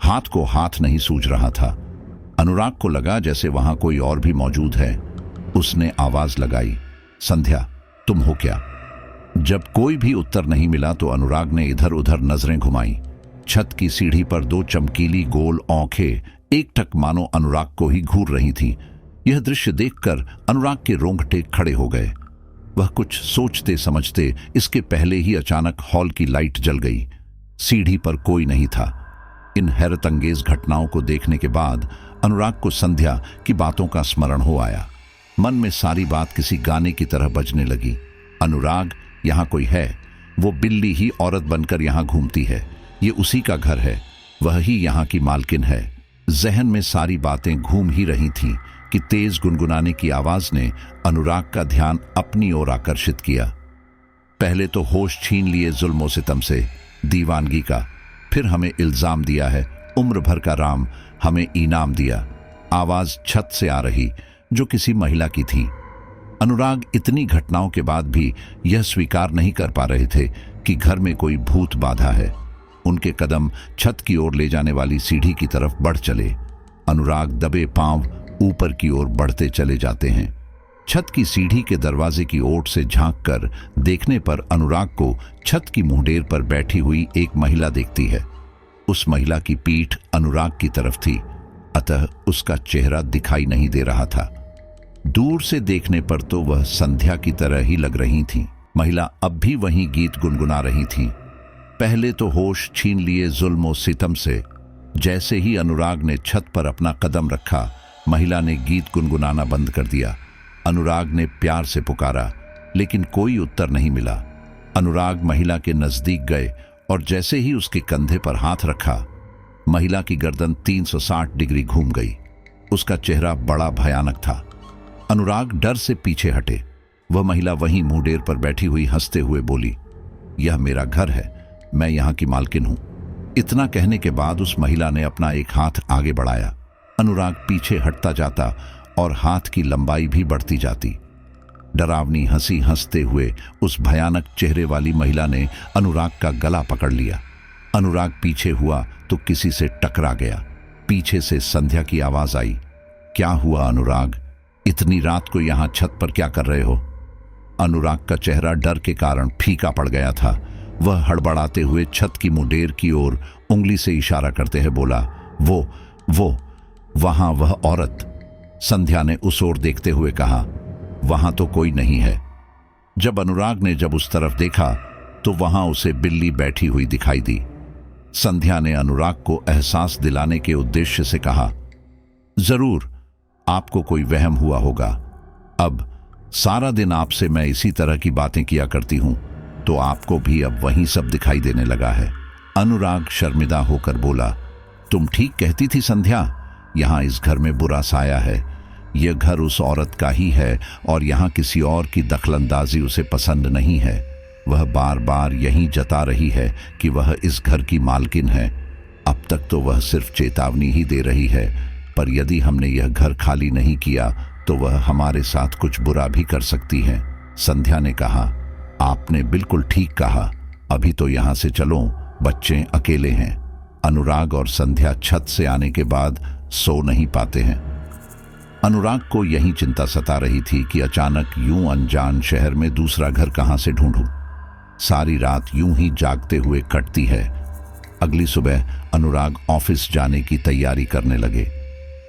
हाथ को हाथ नहीं सूझ रहा था। अनुराग को लगा जैसे वहां कोई और भी मौजूद है। उसने आवाज लगाई, संध्या, तुम हो क्या? जब कोई भी उत्तर नहीं मिला तो अनुराग ने इधर उधर नजरें घुमाई। छत की सीढ़ी पर दो चमकीली गोल आंखें एकटक मानो अनुराग को ही घूर रही थीं। यह दृश्य देखकर अनुराग के रोंगटे खड़े हो गए। वह कुछ सोचते समझते इसके पहले ही अचानक हॉल की लाइट जल गई। सीढ़ी पर कोई नहीं था। इन हैरत अंगेज घटनाओं को देखने के बाद अनुराग को संध्या की बातों का स्मरण हो आया। मन में सारी बात किसी गाने की तरह बजने लगी। अनुराग, यहाँ कोई है। वो बिल्ली ही औरत बनकर यहाँ घूमती है। ये उसी का घर है। वह ही यहाँ की मालकिन है। जहन में सारी बातें घूम ही रही थीं कि तेज गुनगुनाने की आवाज ने अनुराग का ध्यान अपनी ओर आकर्षित किया। पहले तो होश छीन लिए जुल्मों सितम से, दीवानगी का। फिर हमें इल्जाम दिया है, उम्र भर का राम हमें इनाम दिया। आवाज छत से आ रही, जो किसी महिला की थी। अनुराग इतनी घटनाओं के बाद भी यह स्वीकार नहीं कर पा रहे थे कि घर में कोई भूत बाधा है। उनके कदम छत की ओर ले जाने वाली सीढ़ी की तरफ बढ़ चले। अनुराग दबे पांव ऊपर की ओर बढ़ते चले जाते हैं। छत की सीढ़ी के दरवाजे की ओट से झांककर देखने पर अनुराग को छत की मुंडेर पर बैठी हुई एक महिला दिखती है। उस महिला की पीठ अनुराग की तरफ थी, अतः उसका चेहरा दिखाई नहीं दे रहा था। दूर से देखने पर तो वह संध्या की तरह ही लग रही थी। महिला अब भी वही गीत गुनगुना रही थी। पहले तो होश छीन लिए जुल्म और सितम से। जैसे ही अनुराग ने छत पर अपना कदम रखा, महिला ने गीत गुनगुनाना बंद कर दिया। अनुराग ने प्यार से पुकारा, लेकिन कोई उत्तर नहीं मिला। अनुराग महिला के नजदीक गए और जैसे ही उसके कंधे पर हाथ रखा, महिला की गर्दन 360 डिग्री घूम गई। उसका चेहरा बड़ा भयानक था। अनुराग डर से पीछे हटे। वह महिला वहीं मुंडेर पर बैठी हुई हंसते हुए बोली, यह मेरा घर है, मैं यहाँ की मालकिन हूं। इतना कहने के बाद उस महिला ने अपना एक हाथ आगे बढ़ाया। अनुराग पीछे हटता जाता और हाथ की लंबाई भी बढ़ती जाती। डरावनी हंसी हंसते हुए उस भयानक चेहरे वाली महिला ने अनुराग का गला पकड़ लिया। अनुराग पीछे हुआ तो किसी से टकरा गया। पीछे से संध्या की आवाज आई, क्या हुआ अनुराग? इतनी रात को यहां छत पर क्या कर रहे हो? अनुराग का चेहरा डर के कारण फीका पड़ गया था। वह हड़बड़ाते हुए छत की मुंडेर की ओर उंगली से इशारा करते हुए बोला, वो वहां वह औरत। संध्या ने उस ओर देखते हुए कहा, वहां तो कोई नहीं है। जब अनुराग ने उस तरफ देखा तो वहां उसे बिल्ली बैठी हुई दिखाई दी। संध्या ने अनुराग को एहसास दिलाने के उद्देश्य से कहा, जरूर आपको कोई वहम हुआ होगा। अब सारा दिन आपसे मैं इसी तरह की बातें किया करती हूं, तो आपको भी अब वही सब दिखाई देने लगा है। अनुराग शर्मिंदा होकर बोला, तुम ठीक कहती थी संध्या, यहां इस घर में बुरा साया है। यह घर उस औरत का ही है और यहां किसी और की दखलंदाजी उसे पसंद नहीं है। वह बार बार यही जता रही है कि वह इस घर की मालकिन है। अब तक तो वह सिर्फ चेतावनी ही दे रही है, पर यदि हमने यह घर खाली नहीं किया तो वह हमारे साथ कुछ बुरा भी कर सकती है। संध्या ने कहा, आपने बिल्कुल ठीक कहा, अभी तो यहां से चलो, बच्चे अकेले हैं। अनुराग और संध्या छत से आने के बाद सो नहीं पाते हैं। अनुराग को यही चिंता सता रही थी कि अचानक यूं अनजान शहर में दूसरा घर कहां से ढूंढूं। सारी रात यूं ही जागते हुए कटती है। अगली सुबह अनुराग ऑफिस जाने की तैयारी करने लगे।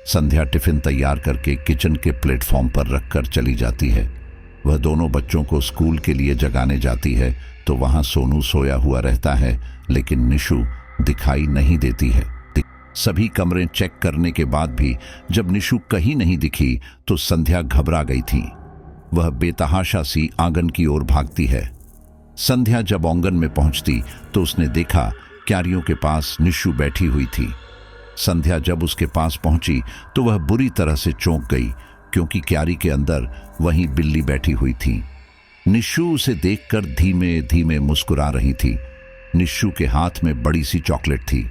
संध्या टिफिन तैयार करके किचन के प्लेटफॉर्म पर रखकर चली जाती है। वह दोनों बच्चों को स्कूल के लिए जगाने जाती है तो वहां सोनू सोया हुआ रहता है, लेकिन निशु दिखाई नहीं देती है। सभी कमरे चेक करने के बाद भी जब निशु कहीं नहीं दिखी तो संध्या घबरा गई थी। वह बेतहाशा सी आंगन की ओर भागती है। संध्या जब आंगन में पहुंचती तो उसने देखा क्यारियों के पास निशु बैठी हुई थी। संध्या जब उसके पास पहुंची तो वह बुरी तरह से चौंक गई, क्योंकि क्यारी के अंदर वहीं बिल्ली बैठी हुई थी। निशु उसे देखकर धीमे धीमे मुस्कुरा रही थी। निशु के हाथ में बड़ी सी चॉकलेट थी।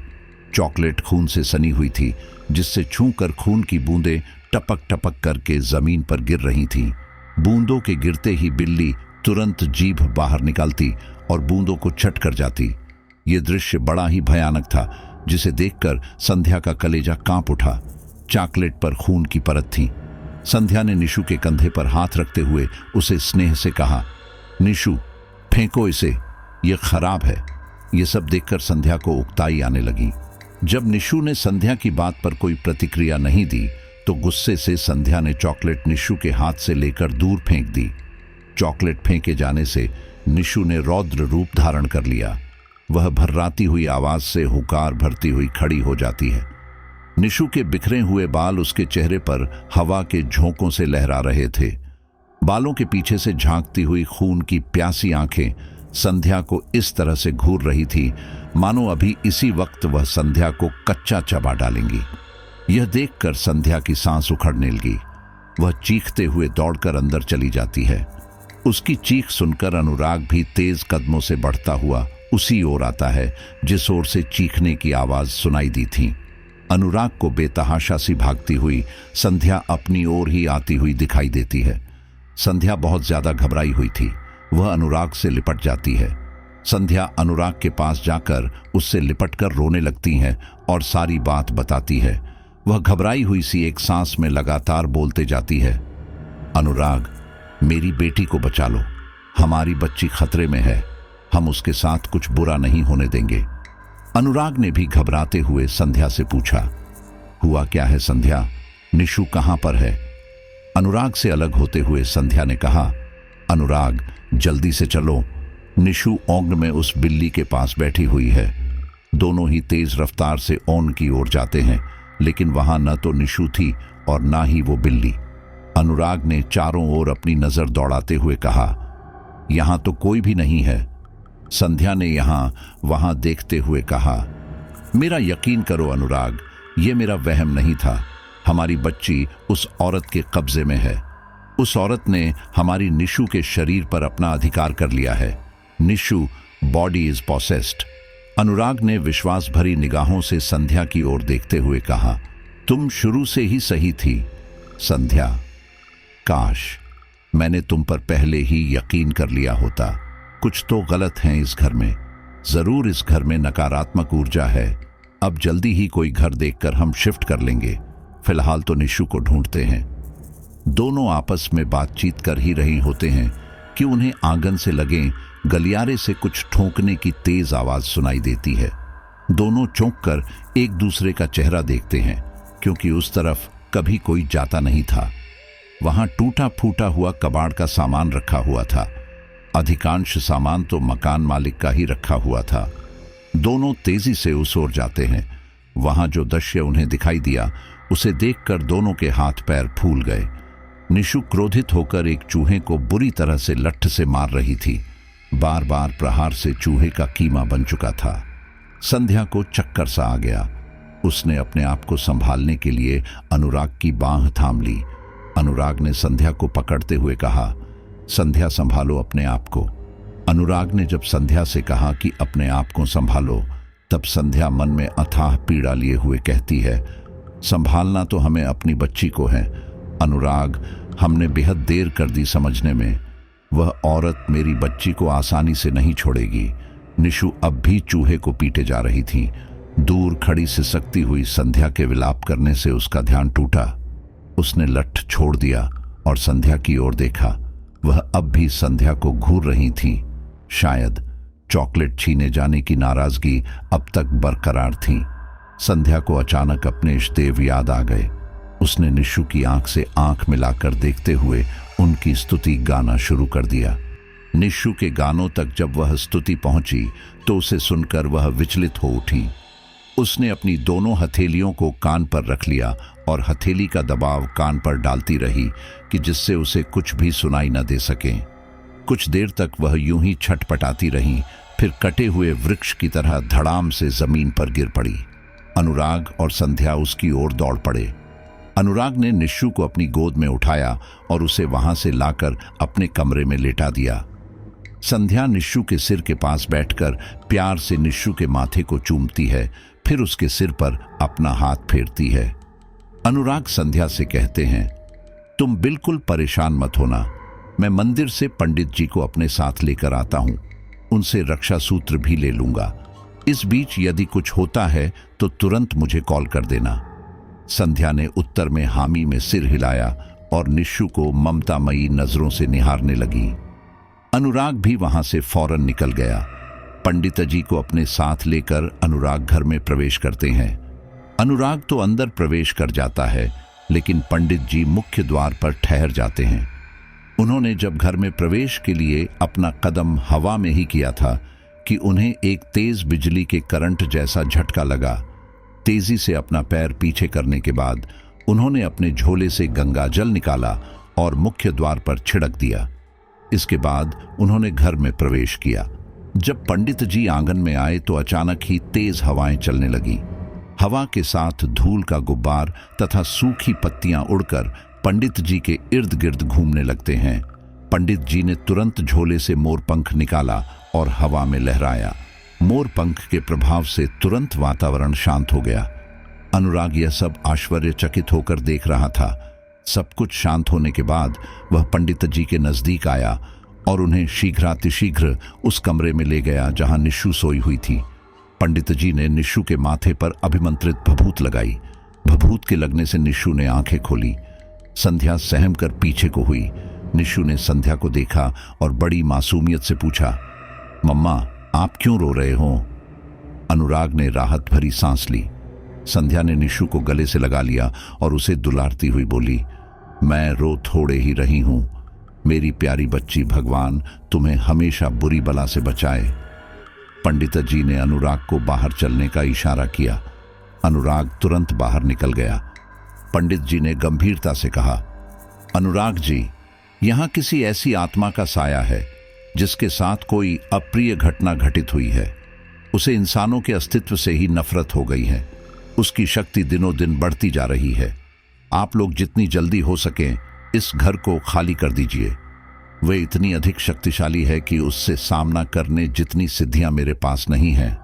चॉकलेट खून से सनी हुई थी, जिससे छूकर खून की बूंदें टपक टपक करके जमीन पर गिर रही थीं। बूंदों के गिरते ही बिल्ली तुरंत जीभ बाहर निकालती और बूंदों को चट कर जाती। ये दृश्य बड़ा ही भयानक था, जिसे देखकर संध्या का कलेजा कांप उठा। चॉकलेट पर खून की परत थी। संध्या ने निशु के कंधे पर हाथ रखते हुए उसे स्नेह से कहा, निशु, फेंको इसे, ये खराब है। ये सब देखकर संध्या को उकताई आने लगी। जब निशु ने संध्या की बात पर कोई प्रतिक्रिया नहीं दी तो गुस्से से संध्या ने चॉकलेट निशु के हाथ से लेकर दूर फेंक दी। चॉकलेट फेंके जाने से निशु ने रौद्र रूप धारण कर लिया। वह भर्राती हुई आवाज से हुंकार भरती हुई खड़ी हो जाती है। निशु के बिखरे हुए बाल उसके चेहरे पर हवा के झोंकों से लहरा रहे थे। बालों के पीछे से झांकती हुई खून की प्यासी आंखें संध्या को इस तरह से घूर रही थी मानो अभी इसी वक्त वह संध्या को कच्चा चबा डालेंगी। यह देखकर संध्या की सांस उखड़ने लगी। वह चीखते हुए दौड़कर अंदर चली जाती है। उसकी चीख सुनकर अनुराग भी तेज कदमों से बढ़ता हुआ उसी ओर आता है जिस ओर से चीखने की आवाज सुनाई दी थी। अनुराग को बेतहाशा सी भागती हुई संध्या अपनी ओर ही आती हुई दिखाई देती है। संध्या बहुत ज्यादा घबराई हुई थी। वह अनुराग से लिपट जाती है। संध्या अनुराग के पास जाकर उससे लिपटकर रोने लगती है और सारी बात बताती है। वह घबराई हुई सी एक सांस में लगातार बोलते जाती है, अनुराग, मेरी बेटी को बचा लो, हमारी बच्ची खतरे में है, हम उसके साथ कुछ बुरा नहीं होने देंगे। अनुराग ने भी घबराते हुए संध्या से पूछा, हुआ क्या है संध्या, निशु कहां पर है? अनुराग से अलग होते हुए संध्या ने कहा, अनुराग, जल्दी से चलो, निशु ओंग में उस बिल्ली के पास बैठी हुई है। दोनों ही तेज रफ्तार से ओन की ओर जाते हैं, लेकिन वहां न तो निशु थी और ना ही वो बिल्ली। अनुराग ने चारों ओर अपनी नजर दौड़ाते हुए कहा, यहां तो कोई भी नहीं है। संध्या ने यहां वहां देखते हुए कहा, मेरा यकीन करो अनुराग, ये मेरा वहम नहीं था। हमारी बच्ची उस औरत के कब्जे में है। उस औरत ने हमारी निशु के शरीर पर अपना अधिकार कर लिया है। Nishu body is possessed. Anurag ने विश्वास भरी निगाहों से संध्या की ओर देखते हुए कहा, तुम शुरू से ही सही थी संध्या। काश मैंने तुम पर पहले ही यकीन कर लिया होता। कुछ तो गलत है इस घर में। जरूर इस घर में नकारात्मक ऊर्जा है। अब जल्दी ही कोई घर देखकर हम शिफ्ट कर लेंगे। फिलहाल तो निशु को ढूंढते हैं। दोनों आपस में बातचीत कर ही रहे होते हैं कि उन्हें आंगन से लगे गलियारे से कुछ ठोंकने की तेज आवाज सुनाई देती है। दोनों चौंक कर एक दूसरे का चेहरा देखते हैं, क्योंकि उस तरफ कभी कोई जाता नहीं था। वहां टूटा फूटा हुआ कबाड़ का सामान रखा हुआ था। अधिकांश सामान तो मकान मालिक का ही रखा हुआ था। दोनों तेजी से उस ओर जाते हैं। वहां जो दृश्य उन्हें दिखाई दिया उसे देखकर दोनों के हाथ पैर फूल गए। निशु क्रोधित होकर एक चूहे को बुरी तरह से लठ से मार रही थी। बार बार प्रहार से चूहे का कीमा बन चुका था। संध्या को चक्कर सा आ गया। उसने अपने आप को संभालने के लिए अनुराग की बांह थाम ली। अनुराग ने संध्या को पकड़ते हुए कहा, संध्या संभालो अपने आप को। अनुराग ने जब संध्या से कहा कि अपने आप को संभालो, तब संध्या मन में अथाह पीड़ा लिए हुए कहती है, संभालना तो हमें अपनी बच्ची को है अनुराग, हमने बेहद देर कर दी समझने में। वह औरत मेरी बच्ची को आसानी से नहीं छोड़ेगी। निशु अब भी चूहे को पीटे जा रही थी। दूर खड़ी सिसकती हुई संध्या के विलाप करने से उसका ध्यान टूटा। उसने लठ छोड़ दिया और संध्या की ओर देखा। वह अब भी संध्या को घूर रही थी। शायद चॉकलेट छीने जाने की नाराजगी अब तक बरकरार थी। संध्या को अचानक अपने इष्टदेव याद आ गए। उसने निशु की आंख से आंख मिलाकर देखते हुए उनकी स्तुति गाना शुरू कर दिया। निशु के गानों तक जब वह स्तुति पहुंची तो उसे सुनकर वह विचलित हो उठी। उसने अपनी दोनों हथेलियों को कान पर रख लिया और हथेली का दबाव कान पर डालती रही कि जिससे उसे कुछ भी सुनाई न दे सके। कुछ देर तक वह यूं ही छटपटाती रही, फिर कटे हुए वृक्ष की तरह धड़ाम से जमीन पर गिर पड़ी। अनुराग और संध्या उसकी ओर दौड़ पड़े। अनुराग ने निशु को अपनी गोद में उठाया और उसे वहां से लाकर अपने कमरे में लेटा दिया। संध्या निशु के सिर के पास बैठकर प्यार से निशु के माथे को चूमती है, फिर उसके सिर पर अपना हाथ फेरती है। अनुराग संध्या से कहते हैं, तुम बिल्कुल परेशान मत होना, मैं मंदिर से पंडित जी को अपने साथ लेकर आता हूँ, उनसे रक्षा सूत्र भी ले लूंगा। इस बीच यदि कुछ होता है तो तुरंत मुझे कॉल कर देना। संध्या ने उत्तर में हामी में सिर हिलाया और निशु को ममतामयी नजरों से निहारने लगी। अनुराग भी वहां से फौरन निकल गया। पंडित जी को अपने साथ लेकर अनुराग घर में प्रवेश करते हैं। अनुराग तो अंदर प्रवेश कर जाता है, लेकिन पंडित जी मुख्य द्वार पर ठहर जाते हैं। उन्होंने जब घर में प्रवेश के लिए अपना कदम हवा में ही किया था कि उन्हें एक तेज बिजली के करंट जैसा झटका लगा। तेजी से अपना पैर पीछे करने के बाद उन्होंने अपने झोले से गंगाजल निकाला और मुख्य द्वार पर छिड़क दिया। इसके बाद उन्होंने घर में प्रवेश किया। जब पंडित जी आंगन में आए तो अचानक ही तेज हवाएं चलने लगी। हवा के साथ धूल का गुब्बार तथा सूखी पत्तियां उड़कर पंडित जी के इर्द गिर्द घूमने लगते हैं। पंडित जी ने तुरंत झोले से मोरपंख निकाला और हवा में लहराया। मोरपंख के प्रभाव से तुरंत वातावरण शांत हो गया। अनुराग यह सब आश्चर्यचकित होकर देख रहा था। सब कुछ शांत होने के बाद वह पंडित जी के नजदीक आया और उन्हें शीघ्रातिशीघ्र उस कमरे में ले गया जहां निशु सोई हुई थी। पंडित जी ने निशु के माथे पर अभिमंत्रित भभूत लगाई। भभूत के लगने से निशु ने आंखें खोली। संध्या सहम कर पीछे को हुई। निशु ने संध्या को देखा और बड़ी मासूमियत से पूछा, मम्मा आप क्यों रो रहे हो? अनुराग ने राहत भरी सांस ली। संध्या ने निशु को गले से लगा लिया और उसे दुलारती हुई बोली, मैं रो थोड़े ही रही हूं, मेरी प्यारी बच्ची, भगवान तुम्हें हमेशा बुरी बला से बचाए। पंडित जी ने अनुराग को बाहर चलने का इशारा किया। अनुराग तुरंत बाहर निकल गया। पंडित जी ने गंभीरता से कहा, अनुराग जी, यहां किसी ऐसी आत्मा का साया है जिसके साथ कोई अप्रिय घटना घटित हुई है। उसे इंसानों के अस्तित्व से ही नफरत हो गई है। उसकी शक्ति दिनों दिन बढ़ती जा रही है। आप लोग जितनी जल्दी हो सके इस घर को खाली कर दीजिए। वह इतनी अधिक शक्तिशाली है कि उससे सामना करने जितनी सिद्धियां मेरे पास नहीं है।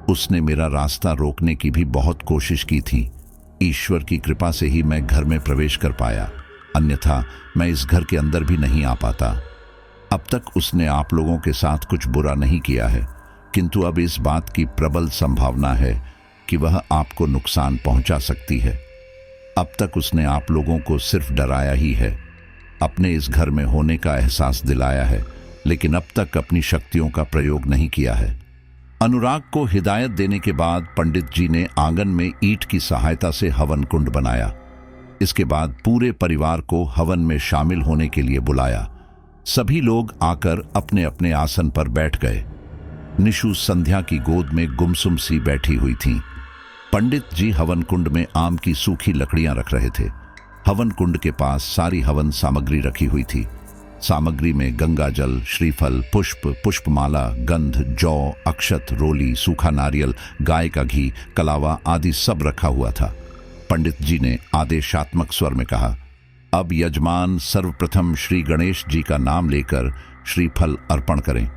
उसने मेरा रास्ता रोकने की भी बहुत कोशिश की थी। ईश्वर की कृपा से ही मैं घर में प्रवेश कर पाया, अन्यथा मैं इस घर के अंदर भी नहीं आ पाता। अब तक उसने आप लोगों के साथ कुछ बुरा नहीं किया है, किंतु अब इस बात की प्रबल संभावना है कि वह आपको नुकसान पहुंचा सकती है। अब तक उसने आप लोगों को सिर्फ डराया ही है, अपने इस घर में होने का एहसास दिलाया है, लेकिन अब तक अपनी शक्तियों का प्रयोग नहीं किया है। अनुराग को हिदायत देने के बाद पंडित जी ने आंगन में ईंट की सहायता से हवन कुंड बनाया। इसके बाद पूरे परिवार को हवन में शामिल होने के लिए बुलाया। सभी लोग आकर अपने अपने आसन पर बैठ गए। निशु संध्या की गोद में गुमसुम सी बैठी हुई थी। पंडित जी हवन कुंड में आम की सूखी लकड़ियां रख रहे थे। हवन कुंड के पास सारी हवन सामग्री रखी हुई थी। सामग्री में गंगा जल, श्रीफल, पुष्प, पुष्पमाला, गंध, जौ, अक्षत, रोली, सूखा नारियल, गाय का घी, कलावा आदि सब रखा हुआ था। पंडित जी ने आदेशात्मक स्वर में कहा, अब यजमान सर्वप्रथम श्री गणेश जी का नाम लेकर श्रीफल अर्पण करें।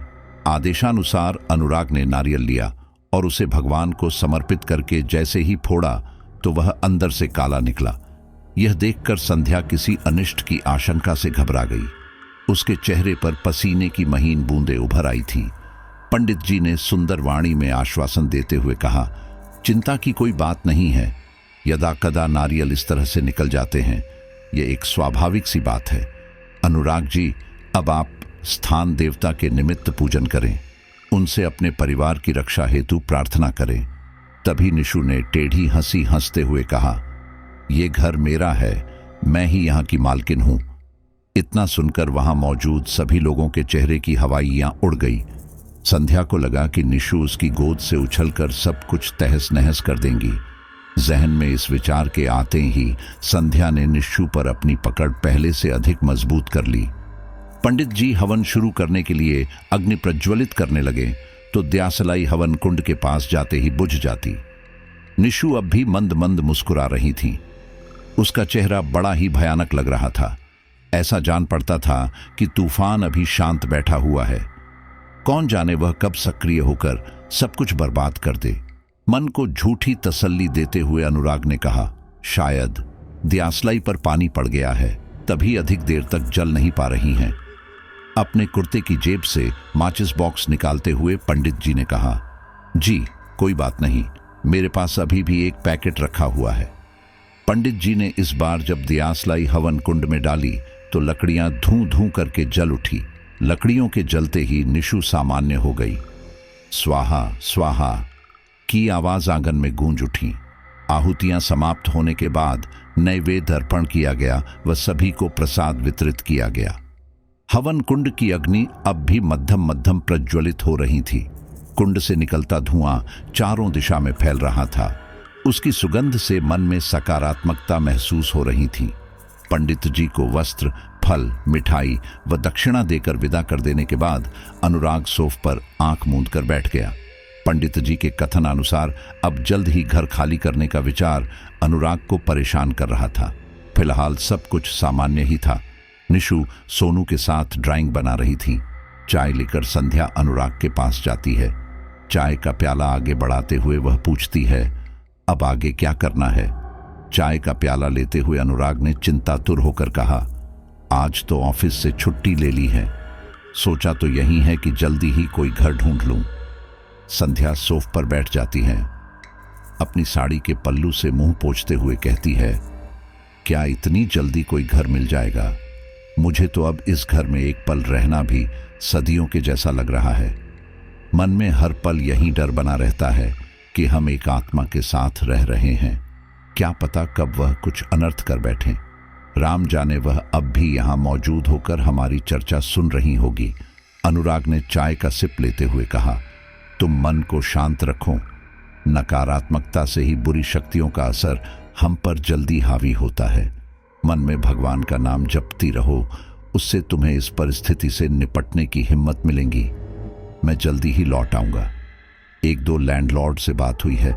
आदेशानुसार अनुराग ने नारियल लिया और उसे भगवान को समर्पित करके जैसे ही फोड़ा तो वह अंदर से काला निकला। यह देखकर संध्या किसी अनिष्ट की आशंका से घबरा गई। उसके चेहरे पर पसीने की महीन बूंदें उभर आई थी। पंडित जी ने सुंदर वाणी में आश्वासन देते हुए कहा, चिंता की कोई बात नहीं है। यदा कदा नारियल इस तरह से निकल जाते हैं, यह एक स्वाभाविक सी बात है। अनुराग जी, अब आप स्थान देवता के निमित्त पूजन करें, उनसे अपने परिवार की रक्षा हेतु प्रार्थना करें। तभी निशु ने टेढ़ी हंसी हंसते हुए कहा, यह घर मेरा है, मैं ही यहाँ की मालकिन हूं। इतना सुनकर वहां मौजूद सभी लोगों के चेहरे की हवाइयां उड़ गई। संध्या को लगा कि निशु उसकी गोद से उछलकर सब कुछ तहस नहस कर देंगी। जहन में इस विचार के आते ही संध्या ने निशु पर अपनी पकड़ पहले से अधिक मजबूत कर ली। पंडित जी हवन शुरू करने के लिए अग्नि प्रज्वलित करने लगे तो द्यासलाई हवन कुंड के पास जाते ही बुझ जाती। निशु अब भी मंद मंद मुस्कुरा रही थी। उसका चेहरा बड़ा ही भयानक लग रहा था। ऐसा जान पड़ता था कि तूफान अभी शांत बैठा हुआ है। कौन जाने वह कब सक्रिय होकर सब कुछ बर्बाद कर दे। मन को झूठी तसल्ली देते हुए अनुराग ने कहा, शायद द्यासलाई पर पानी पड़ गया है, तभी अधिक देर तक जल नहीं पा रही हैं। अपने कुर्ते की जेब से माचिस बॉक्स निकालते हुए पंडित जी ने कहा, जी कोई बात नहीं, मेरे पास अभी भी एक पैकेट रखा हुआ है। पंडित जी ने इस बार जब दियासलाई हवन कुंड में डाली तो लकड़ियां धूं धूं करके जल उठी। लकड़ियों के जलते ही निशु सामान्य हो गई। स्वाहा स्वाहा की आवाज आंगन में गूंज उठी। आहुतियां समाप्त होने के बाद नैवेद्य अर्पण किया गया व सभी को प्रसाद वितरित किया गया। हवन कुंड की अग्नि अब भी मध्यम मध्यम प्रज्वलित हो रही थी। कुंड से निकलता धुआं चारों दिशा में फैल रहा था। उसकी सुगंध से मन में सकारात्मकता महसूस हो रही थी। पंडित जी को वस्त्र, फल, मिठाई व दक्षिणा देकर विदा कर देने के बाद अनुराग सोफ पर आंख मूंद कर बैठ गया। पंडित जी के कथन अनुसार अब जल्द ही घर खाली करने का विचार अनुराग को परेशान कर रहा था। फिलहाल सब कुछ सामान्य ही था। निशु सोनू के साथ ड्राइंग बना रही थी। चाय लेकर संध्या अनुराग के पास जाती है। चाय का प्याला आगे बढ़ाते हुए वह पूछती है, अब आगे क्या करना है? चाय का प्याला लेते हुए अनुराग ने चिंतातुर होकर कहा, आज तो ऑफिस से छुट्टी ले ली है, सोचा तो यही है कि जल्दी ही कोई घर ढूंढ लूं। संध्या सोफ पर बैठ जाती है। अपनी साड़ी के पल्लू से मुंह पोंछते हुए कहती है, क्या इतनी जल्दी कोई घर मिल जाएगा? मुझे तो अब इस घर में एक पल रहना भी सदियों के जैसा लग रहा है। मन में हर पल यही डर बना रहता है कि हम एक आत्मा के साथ रह रहे हैं। क्या पता कब वह कुछ अनर्थ कर बैठे। राम जाने वह अब भी यहाँ मौजूद होकर हमारी चर्चा सुन रही होगी। अनुराग ने चाय का सिप लेते हुए कहा, तुम मन को शांत रखो। नकारात्मकता से ही बुरी शक्तियों का असर हम पर जल्दी हावी होता है। मन में भगवान का नाम जपती रहो, उससे तुम्हें इस परिस्थिति से निपटने की हिम्मत मिलेगी। मैं जल्दी ही लौट आऊंगा। एक दो लैंडलॉर्ड से बात हुई है,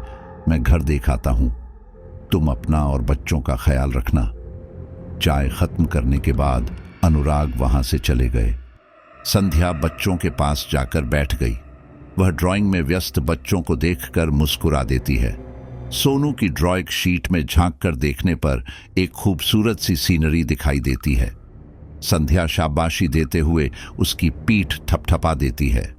मैं घर देख आता हूं। तुम अपना और बच्चों का ख्याल रखना। चाय खत्म करने के बाद अनुराग वहां से चले गए। संध्या बच्चों के पास जाकर बैठ गई। वह ड्राइंग में व्यस्त बच्चों को देखकर मुस्कुरा देती है। सोनू की ड्राइंग शीट में झांककर देखने पर एक खूबसूरत सी सीनरी दिखाई देती है। संध्या शाबाशी देते हुए उसकी पीठ थपथपा देती है।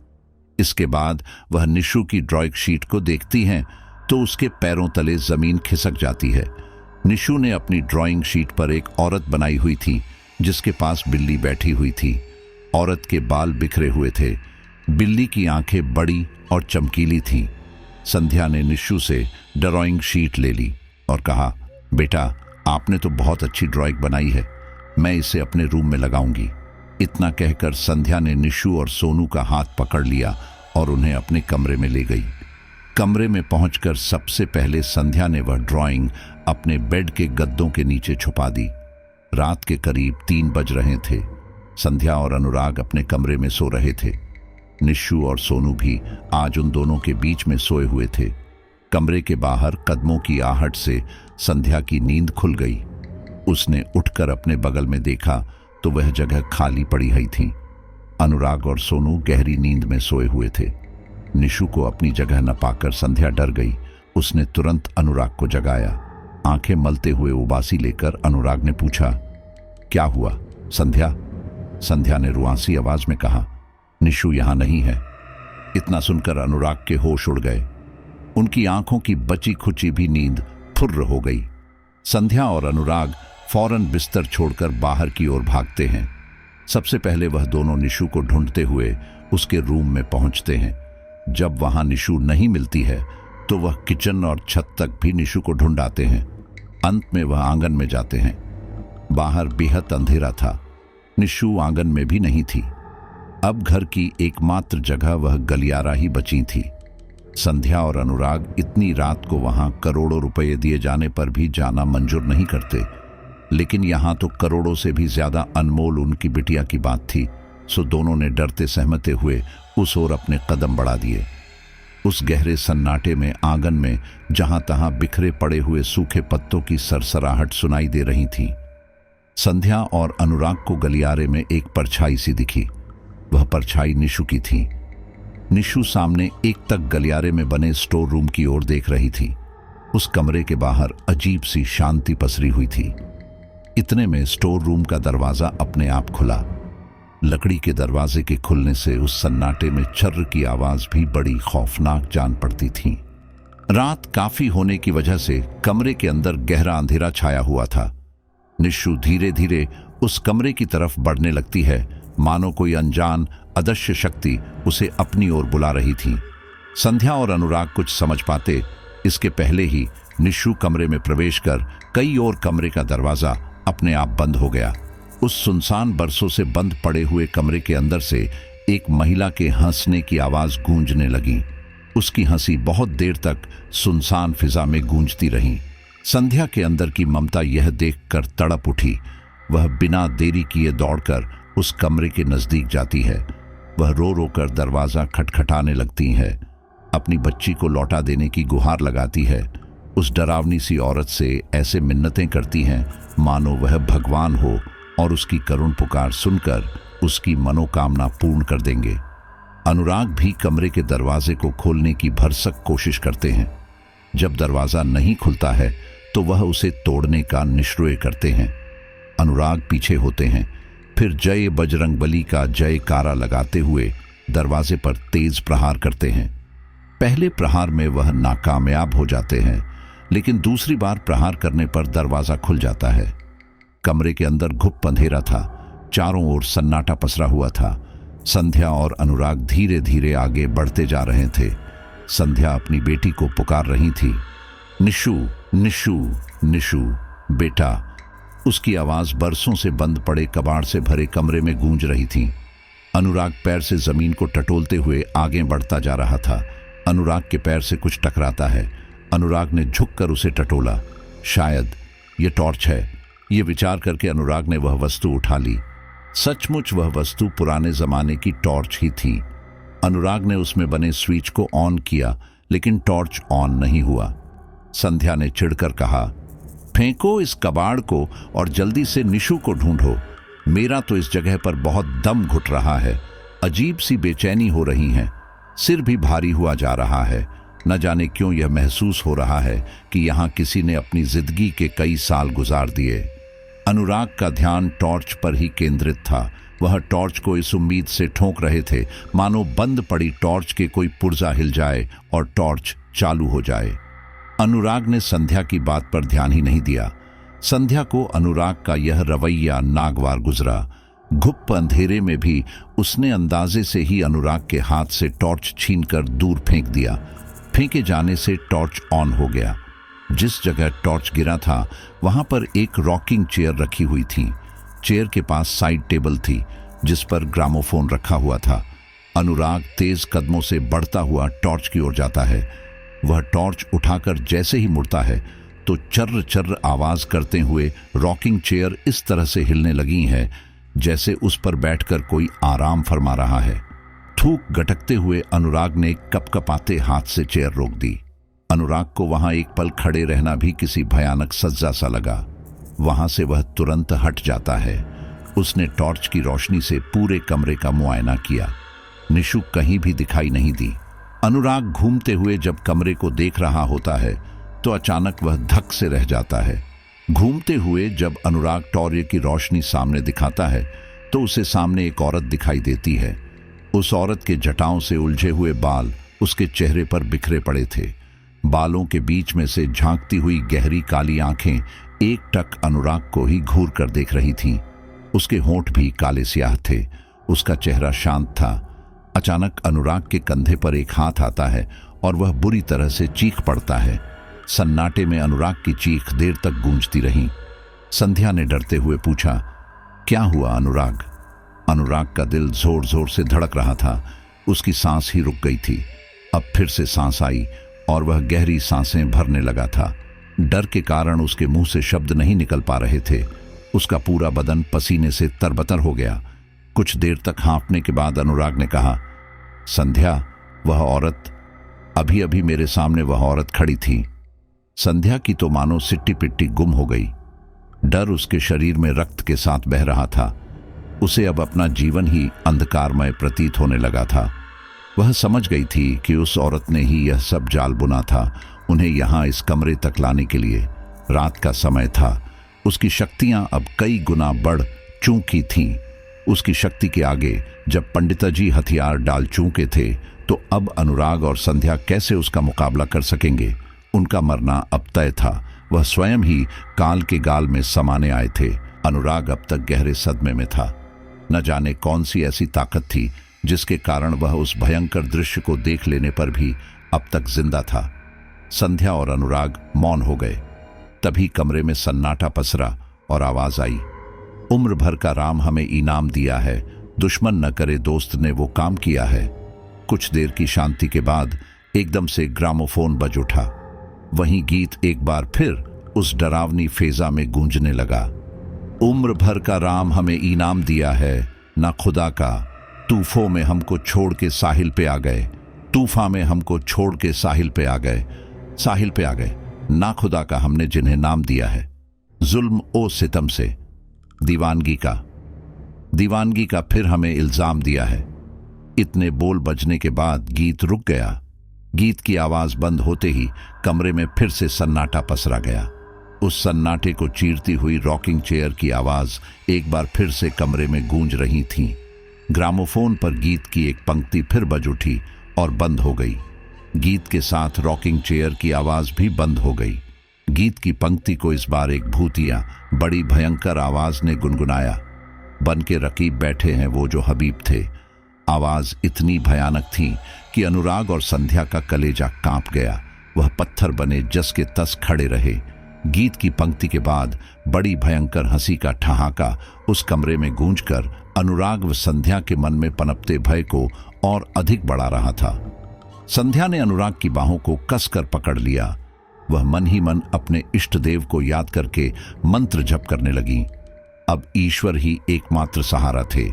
इसके बाद वह निशु की ड्राइंग शीट को देखती हैं तो उसके पैरों तले जमीन खिसक जाती है। निशु ने अपनी ड्राइंग शीट पर एक औरत बनाई हुई थी जिसके पास बिल्ली बैठी हुई थी। औरत के बाल बिखरे हुए थे। बिल्ली की आंखें बड़ी और चमकीली थीं। संध्या ने निशु से ड्राइंग शीट ले ली और कहा, बेटा आपने तो बहुत अच्छी ड्राइंग बनाई है, मैं इसे अपने रूम में लगाऊंगी। इतना कहकर संध्या ने निशु और सोनू का हाथ पकड़ लिया और उन्हें अपने कमरे में ले गई। कमरे में पहुंचकर सबसे पहले संध्या ने वह ड्राइंग अपने बेड के गद्दों के नीचे छुपा दी। रात के करीब 3 बज रहे थे। संध्या और अनुराग अपने कमरे में सो रहे थे। निशु और सोनू भी आज उन दोनों के बीच में सोए हुए थे। कमरे के बाहर कदमों की आहट से संध्या की नींद खुल गई। उसने उठकर अपने बगल में देखा तो वह जगह खाली पड़ी हुई थी। अनुराग और सोनू गहरी नींद में सोए हुए थे। निशु को अपनी जगह न पाकर संध्या डर गई। उसने तुरंत अनुराग को जगाया। आंखें मलते हुए उबासी लेकर अनुराग ने पूछा, क्या हुआ संध्या? संध्या ने रुआंसी आवाज में कहा, निशु यहां नहीं है। इतना सुनकर अनुराग के होश उड़ गए। उनकी आंखों की बची खुची भी नींद फुर्र हो गई। संध्या और अनुराग फौरन बिस्तर छोड़कर बाहर की ओर भागते हैं। सबसे पहले वह दोनों निशु को ढूंढते हुए उसके रूम में पहुंचते हैं। जब वहां निशु नहीं मिलती है तो वह किचन और छत तक भी निशु को ढूंढाते हैं। अंत में वह आंगन में जाते हैं। बाहर बेहद अंधेरा था। निशु आंगन में भी नहीं थी। अब घर की एकमात्र जगह वह गलियारा ही बची थी। संध्या और अनुराग इतनी रात को वहां करोड़ों रुपए दिए जाने पर भी जाना मंजूर नहीं करते, लेकिन यहां तो करोड़ों से भी ज्यादा अनमोल उनकी बिटिया की बात थी। सो दोनों ने डरते सहमते हुए उस ओर अपने कदम बढ़ा दिए। उस गहरे सन्नाटे में आंगन में जहां तहां बिखरे पड़े हुए सूखे पत्तों की सरसराहट सुनाई दे रही थी। संध्या और अनुराग को गलियारे में एक परछाई सी दिखी। वह परछाई निशु की थी। निशु सामने एकटक गलियारे में बने स्टोर रूम की ओर देख रही थी। उस कमरे के बाहर अजीब सी शांति पसरी हुई थी। इतने में स्टोर रूम का दरवाजा अपने आप खुला। लकड़ी के दरवाजे के खुलने से उस सन्नाटे में छर्र की आवाज भी बड़ी खौफनाक जान पड़ती थी। रात काफी होने की वजह से कमरे के अंदर गहरा अंधेरा छाया हुआ था। निशु धीरे धीरे उस कमरे की तरफ बढ़ने लगती है, मानो कोई अनजान अदृश्य शक्ति उसे अपनी ओर बुला रही थी। संध्या और अनुराग कुछ समझ पाते इसके पहले ही निशु कमरे में प्रवेश कर कई और कमरे का दरवाजा अपने आप बंद हो गया। उस सुनसान बरसों से बंद पड़े हुए कमरे के अंदर से एक महिला के हंसने की आवाज गूंजने लगी। उसकी हंसी बहुत देर तक सुनसान फिजा में गूंजती रही। संध्या के अंदर की ममता यह देखकर तड़प उठी। वह बिना देरी किए दौड़कर उस कमरे के नजदीक जाती है। वह रो रो कर दरवाजा खटखटाने लगती है, अपनी बच्ची को लौटा देने की गुहार लगाती है। उस डरावनी सी औरत से ऐसे मिन्नतें करती हैं मानो वह भगवान हो और उसकी करुण पुकार सुनकर उसकी मनोकामना पूर्ण कर देंगे। अनुराग भी कमरे के दरवाजे को खोलने की भरसक कोशिश करते हैं। जब दरवाजा नहीं खुलता है तो वह उसे तोड़ने का निश्चय करते हैं। अनुराग पीछे होते हैं, फिर जय बजरंगबली का जयकारा लगाते हुए दरवाजे पर तेज प्रहार करते हैं। पहले प्रहार में वह नाकामयाब हो जाते हैं, लेकिन दूसरी बार प्रहार करने पर दरवाजा खुल जाता है। कमरे के अंदर घुप अंधेरा था, चारों ओर सन्नाटा पसरा हुआ था। संध्या और अनुराग धीरे धीरे आगे बढ़ते जा रहे थे। संध्या अपनी बेटी को पुकार रही थी, निशु निशु निशु बेटा। उसकी आवाज बरसों से बंद पड़े कबाड़ से भरे कमरे में गूंज रही थी। अनुराग पैर से जमीन को टटोलते हुए आगे बढ़ता जा रहा था। अनुराग के पैर से कुछ टकराता है। अनुराग ने झुककर उसे टटोला। शायद ये टॉर्च है, ये विचार करके अनुराग ने वह वस्तु उठा ली। सचमुच वह वस्तु पुराने जमाने की टॉर्च ही थी। अनुराग ने उसमें बने स्विच को ऑन किया, लेकिन टॉर्च ऑन नहीं हुआ। संध्या ने चिढ़कर कहा, फेंको इस कबाड़ को और जल्दी से निशु को ढूंढो। मेरा तो इस जगह पर बहुत दम घुट रहा है, अजीब सी बेचैनी हो रही है, सिर भी भारी हुआ जा रहा है। न जाने क्यों यह महसूस हो रहा है कि यहाँ किसी ने अपनी जिंदगी के कई साल गुजार दिए। अनुराग का ध्यान टॉर्च पर ही केंद्रित था। वह टॉर्च को इस उम्मीद से ठोंक रहे थे मानो बंद पड़ी टॉर्च के कोई पुर्जा हिल जाए और टॉर्च चालू हो जाए। अनुराग ने संध्या की बात पर ध्यान ही नहीं दिया। संध्या को अनुराग का यह रवैया नागवार गुजरा। घुप अंधेरे में भी उसने अंदाजे से ही अनुराग के हाथ से टॉर्च छीनकर दूर फेंक दिया। फेंके जाने से टॉर्च ऑन हो गया। जिस जगह टॉर्च गिरा था वहां पर एक रॉकिंग चेयर रखी हुई थी। चेयर के पास साइड टेबल थी जिस पर ग्रामोफोन रखा हुआ था। अनुराग तेज कदमों से बढ़ता हुआ टॉर्च की ओर जाता है। वह टॉर्च उठाकर जैसे ही मुड़ता है तो चर्र चर्र आवाज करते हुए रॉकिंग चेयर इस तरह से हिलने लगी है जैसे उस पर बैठकर कोई आराम फरमा रहा है। थूक गटकते हुए अनुराग ने कपकपाते हाथ से चेयर रोक दी। अनुराग को वहां एक पल खड़े रहना भी किसी भयानक सज्जा सा लगा। वहां से वह तुरंत हट जाता है। उसने टॉर्च की रोशनी से पूरे कमरे का मुआयना किया। निशु कहीं भी दिखाई नहीं दी। अनुराग घूमते हुए जब कमरे को देख रहा होता है तो अचानक वह धक से रह जाता है। घूमते हुए जब अनुराग टॉर्च की रोशनी सामने दिखाता है तो उसे सामने एक औरत दिखाई देती है। उस औरत के जटाओं से उलझे हुए बाल उसके चेहरे पर बिखरे पड़े थे। बालों के बीच में से झांकती हुई गहरी काली आंखें एकटक अनुराग को ही घूर कर देख रही थीं। उसके होंठ भी काले स्याह थे। उसका चेहरा शांत था। अचानक अनुराग के कंधे पर एक हाथ आता है और वह बुरी तरह से चीख पड़ता है। सन्नाटे में अनुराग की चीख देर तक गूंजती रही। संध्या ने डरते हुए पूछा, क्या हुआ अनुराग? अनुराग का दिल जोर जोर से धड़क रहा था। उसकी सांस ही रुक गई थी। अब फिर से सांस आई और वह गहरी सांसें भरने लगा था। डर के कारण उसके मुंह से शब्द नहीं निकल पा रहे थे। उसका पूरा बदन पसीने से तरबतर हो गया। कुछ देर तक हाँफने के बाद अनुराग ने कहा, संध्या, वह औरत, अभी अभी मेरे सामने वह औरत खड़ी थी। संध्या की तो मानो सिट्टी पिट्टी गुम हो गई। डर उसके शरीर में रक्त के साथ बह रहा था। उसे अब अपना जीवन ही अंधकारमय प्रतीत होने लगा था। वह समझ गई थी कि उस औरत ने ही यह सब जाल बुना था, उन्हें यहां इस कमरे तक लाने के लिए। रात का समय था। उसकी शक्तियां अब कई गुना बढ़ चुकी थीं। उसकी शक्ति के आगे जब पंडिताजी हथियार डाल चूके थे, तो अब अनुराग और संध्या कैसे उसका मुकाबला कर सकेंगे। उनका मरना अब तय था। वह स्वयं ही काल के गाल में समाने आए थे। अनुराग अब तक गहरे सदमे में था। न जाने कौन सी ऐसी ताकत थी जिसके कारण वह उस भयंकर दृश्य को देख लेने पर भी अब तक जिंदा था। संध्या और अनुराग मौन हो गए। तभी कमरे में सन्नाटा पसरा और आवाज आई, उम्र भर का राम हमें इनाम दिया है, दुश्मन न करे दोस्त ने वो काम किया है। कुछ देर की शांति के बाद एकदम से ग्रामोफोन बज उठा। वहीं गीत एक बार फिर उस डरावनी फेजा में गूंजने लगा। उम्र भर का राम हमें इनाम दिया है, ना खुदा का, तूफों में हमको छोड़ के साहिल पे आ गए, तूफा में हमको छोड़ के साहिल पे आ गए, साहिल पे आ गए, ना खुदा का हमने जिन्हें नाम दिया है। जुल्म ओ सितम से दीवानगी का फिर हमें इल्जाम दिया है। इतने बोल बजने के बाद गीत रुक गया। गीत की आवाज बंद होते ही कमरे में फिर से सन्नाटा पसरा गया। उस सन्नाटे को चीरती हुई रॉकिंग चेयर की आवाज एक बार फिर से कमरे में गूंज रही थी। ग्रामोफोन पर गीत की एक पंक्ति फिर बज उठी और बंद हो गई। गीत के साथ रॉकिंग चेयर की आवाज भी बंद हो गई। गीत की पंक्ति को इस बार एक भूतिया बड़ी भयंकर आवाज ने गुनगुनाया। बन के रकीब बैठे हैं वो जो हबीब थे। आवाज इतनी भयानक थी कि अनुराग और संध्या का कलेजा कांप गया। वह पत्थर बने जस के तस खड़े रहे। गीत की पंक्ति के बाद बड़ी भयंकर हंसी का ठहाका उस कमरे में गूंजकर अनुराग व संध्या के मन में पनपते भय को और अधिक बढ़ा रहा था। संध्या ने अनुराग की बाहों को कसकर पकड़ लिया। वह मन ही मन अपने इष्ट देव को याद करके मंत्र जप करने लगी। अब ईश्वर ही एकमात्र सहारा थे।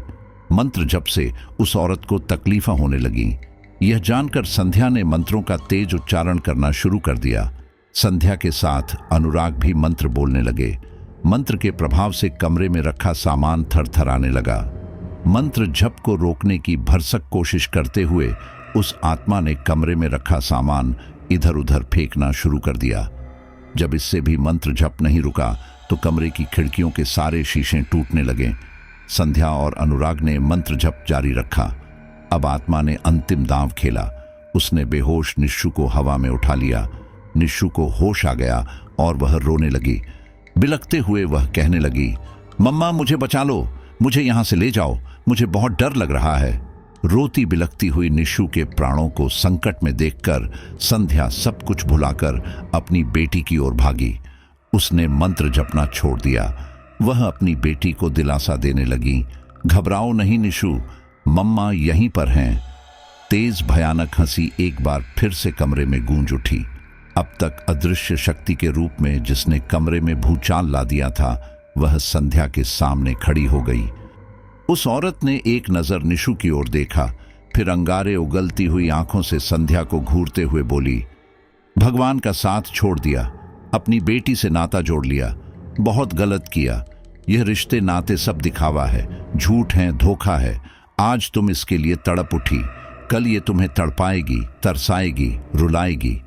मंत्र जप से उस औरत को तकलीफें होने लगीं। यह जानकर संध्या ने मंत्रों का तेज उच्चारण करना शुरू कर दिया। संध्या के साथ अनुराग भी मंत्र बोलने लगे। मंत्र के प्रभाव से कमरे में रखा सामान थरथराने लगा। मंत्र जप को रोकने की भरसक कोशिश करते हुए उस आत्मा ने कमरे में रखा सामान इधर उधर फेंकना शुरू कर दिया। जब इससे भी मंत्र जप नहीं रुका तो कमरे की खिड़कियों के सारे शीशे टूटने लगे। संध्या और अनुराग ने मंत्र जप जारी रखा। अब आत्मा ने अंतिम दांव खेला। उसने बेहोश निशु को हवा में उठा लिया। निशु को होश आ गया और वह रोने लगी। बिलखते हुए वह कहने लगी, मम्मा मुझे बचा लो, मुझे यहां से ले जाओ, मुझे बहुत डर लग रहा है। रोती बिलखती हुई निशु के प्राणों को संकट में देखकर संध्या सब कुछ भुलाकर अपनी बेटी की ओर भागी। उसने मंत्र जपना छोड़ दिया। वह अपनी बेटी को दिलासा देने लगी, घबराओ नहीं निशु, मम्मा यहीं पर हैं। तेज भयानक हंसी एक बार फिर से कमरे में गूंज उठी। अब तक अदृश्य शक्ति के रूप में जिसने कमरे में भूचाल ला दिया था, वह संध्या के सामने खड़ी हो गई। उस औरत ने एक नजर निशु की ओर देखा, फिर अंगारे उगलती हुई आंखों से संध्या को घूरते हुए बोली, भगवान का साथ छोड़ दिया, अपनी बेटी से नाता जोड़ लिया, बहुत गलत किया। यह रिश्ते नाते सब दिखावा है, झूठ है, धोखा है। आज तुम इसके लिए तड़प उठी, कल ये तुम्हें तड़पाएगी, तरसाएगी, रुलाएगी।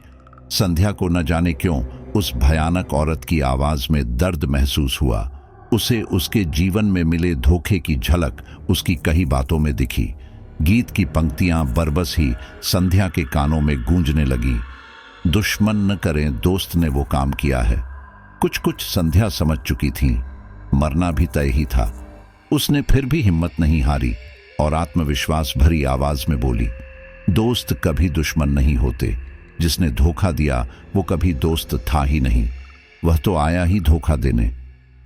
संध्या को न जाने क्यों उस भयानक औरत की आवाज में दर्द महसूस हुआ। उसे उसके जीवन में मिले धोखे की झलक उसकी कही बातों में दिखी। गीत की पंक्तियां बरबस ही संध्या के कानों में गूंजने लगी। दुश्मन न करें दोस्त ने वो काम किया है। कुछ कुछ संध्या समझ चुकी थी, मरना भी तय ही था। उसने फिर भी हिम्मत नहीं हारी और आत्मविश्वास भरी आवाज में बोली, दोस्त कभी दुश्मन नहीं होते। जिसने धोखा दिया वो कभी दोस्त था ही नहीं, वह तो आया ही धोखा देने।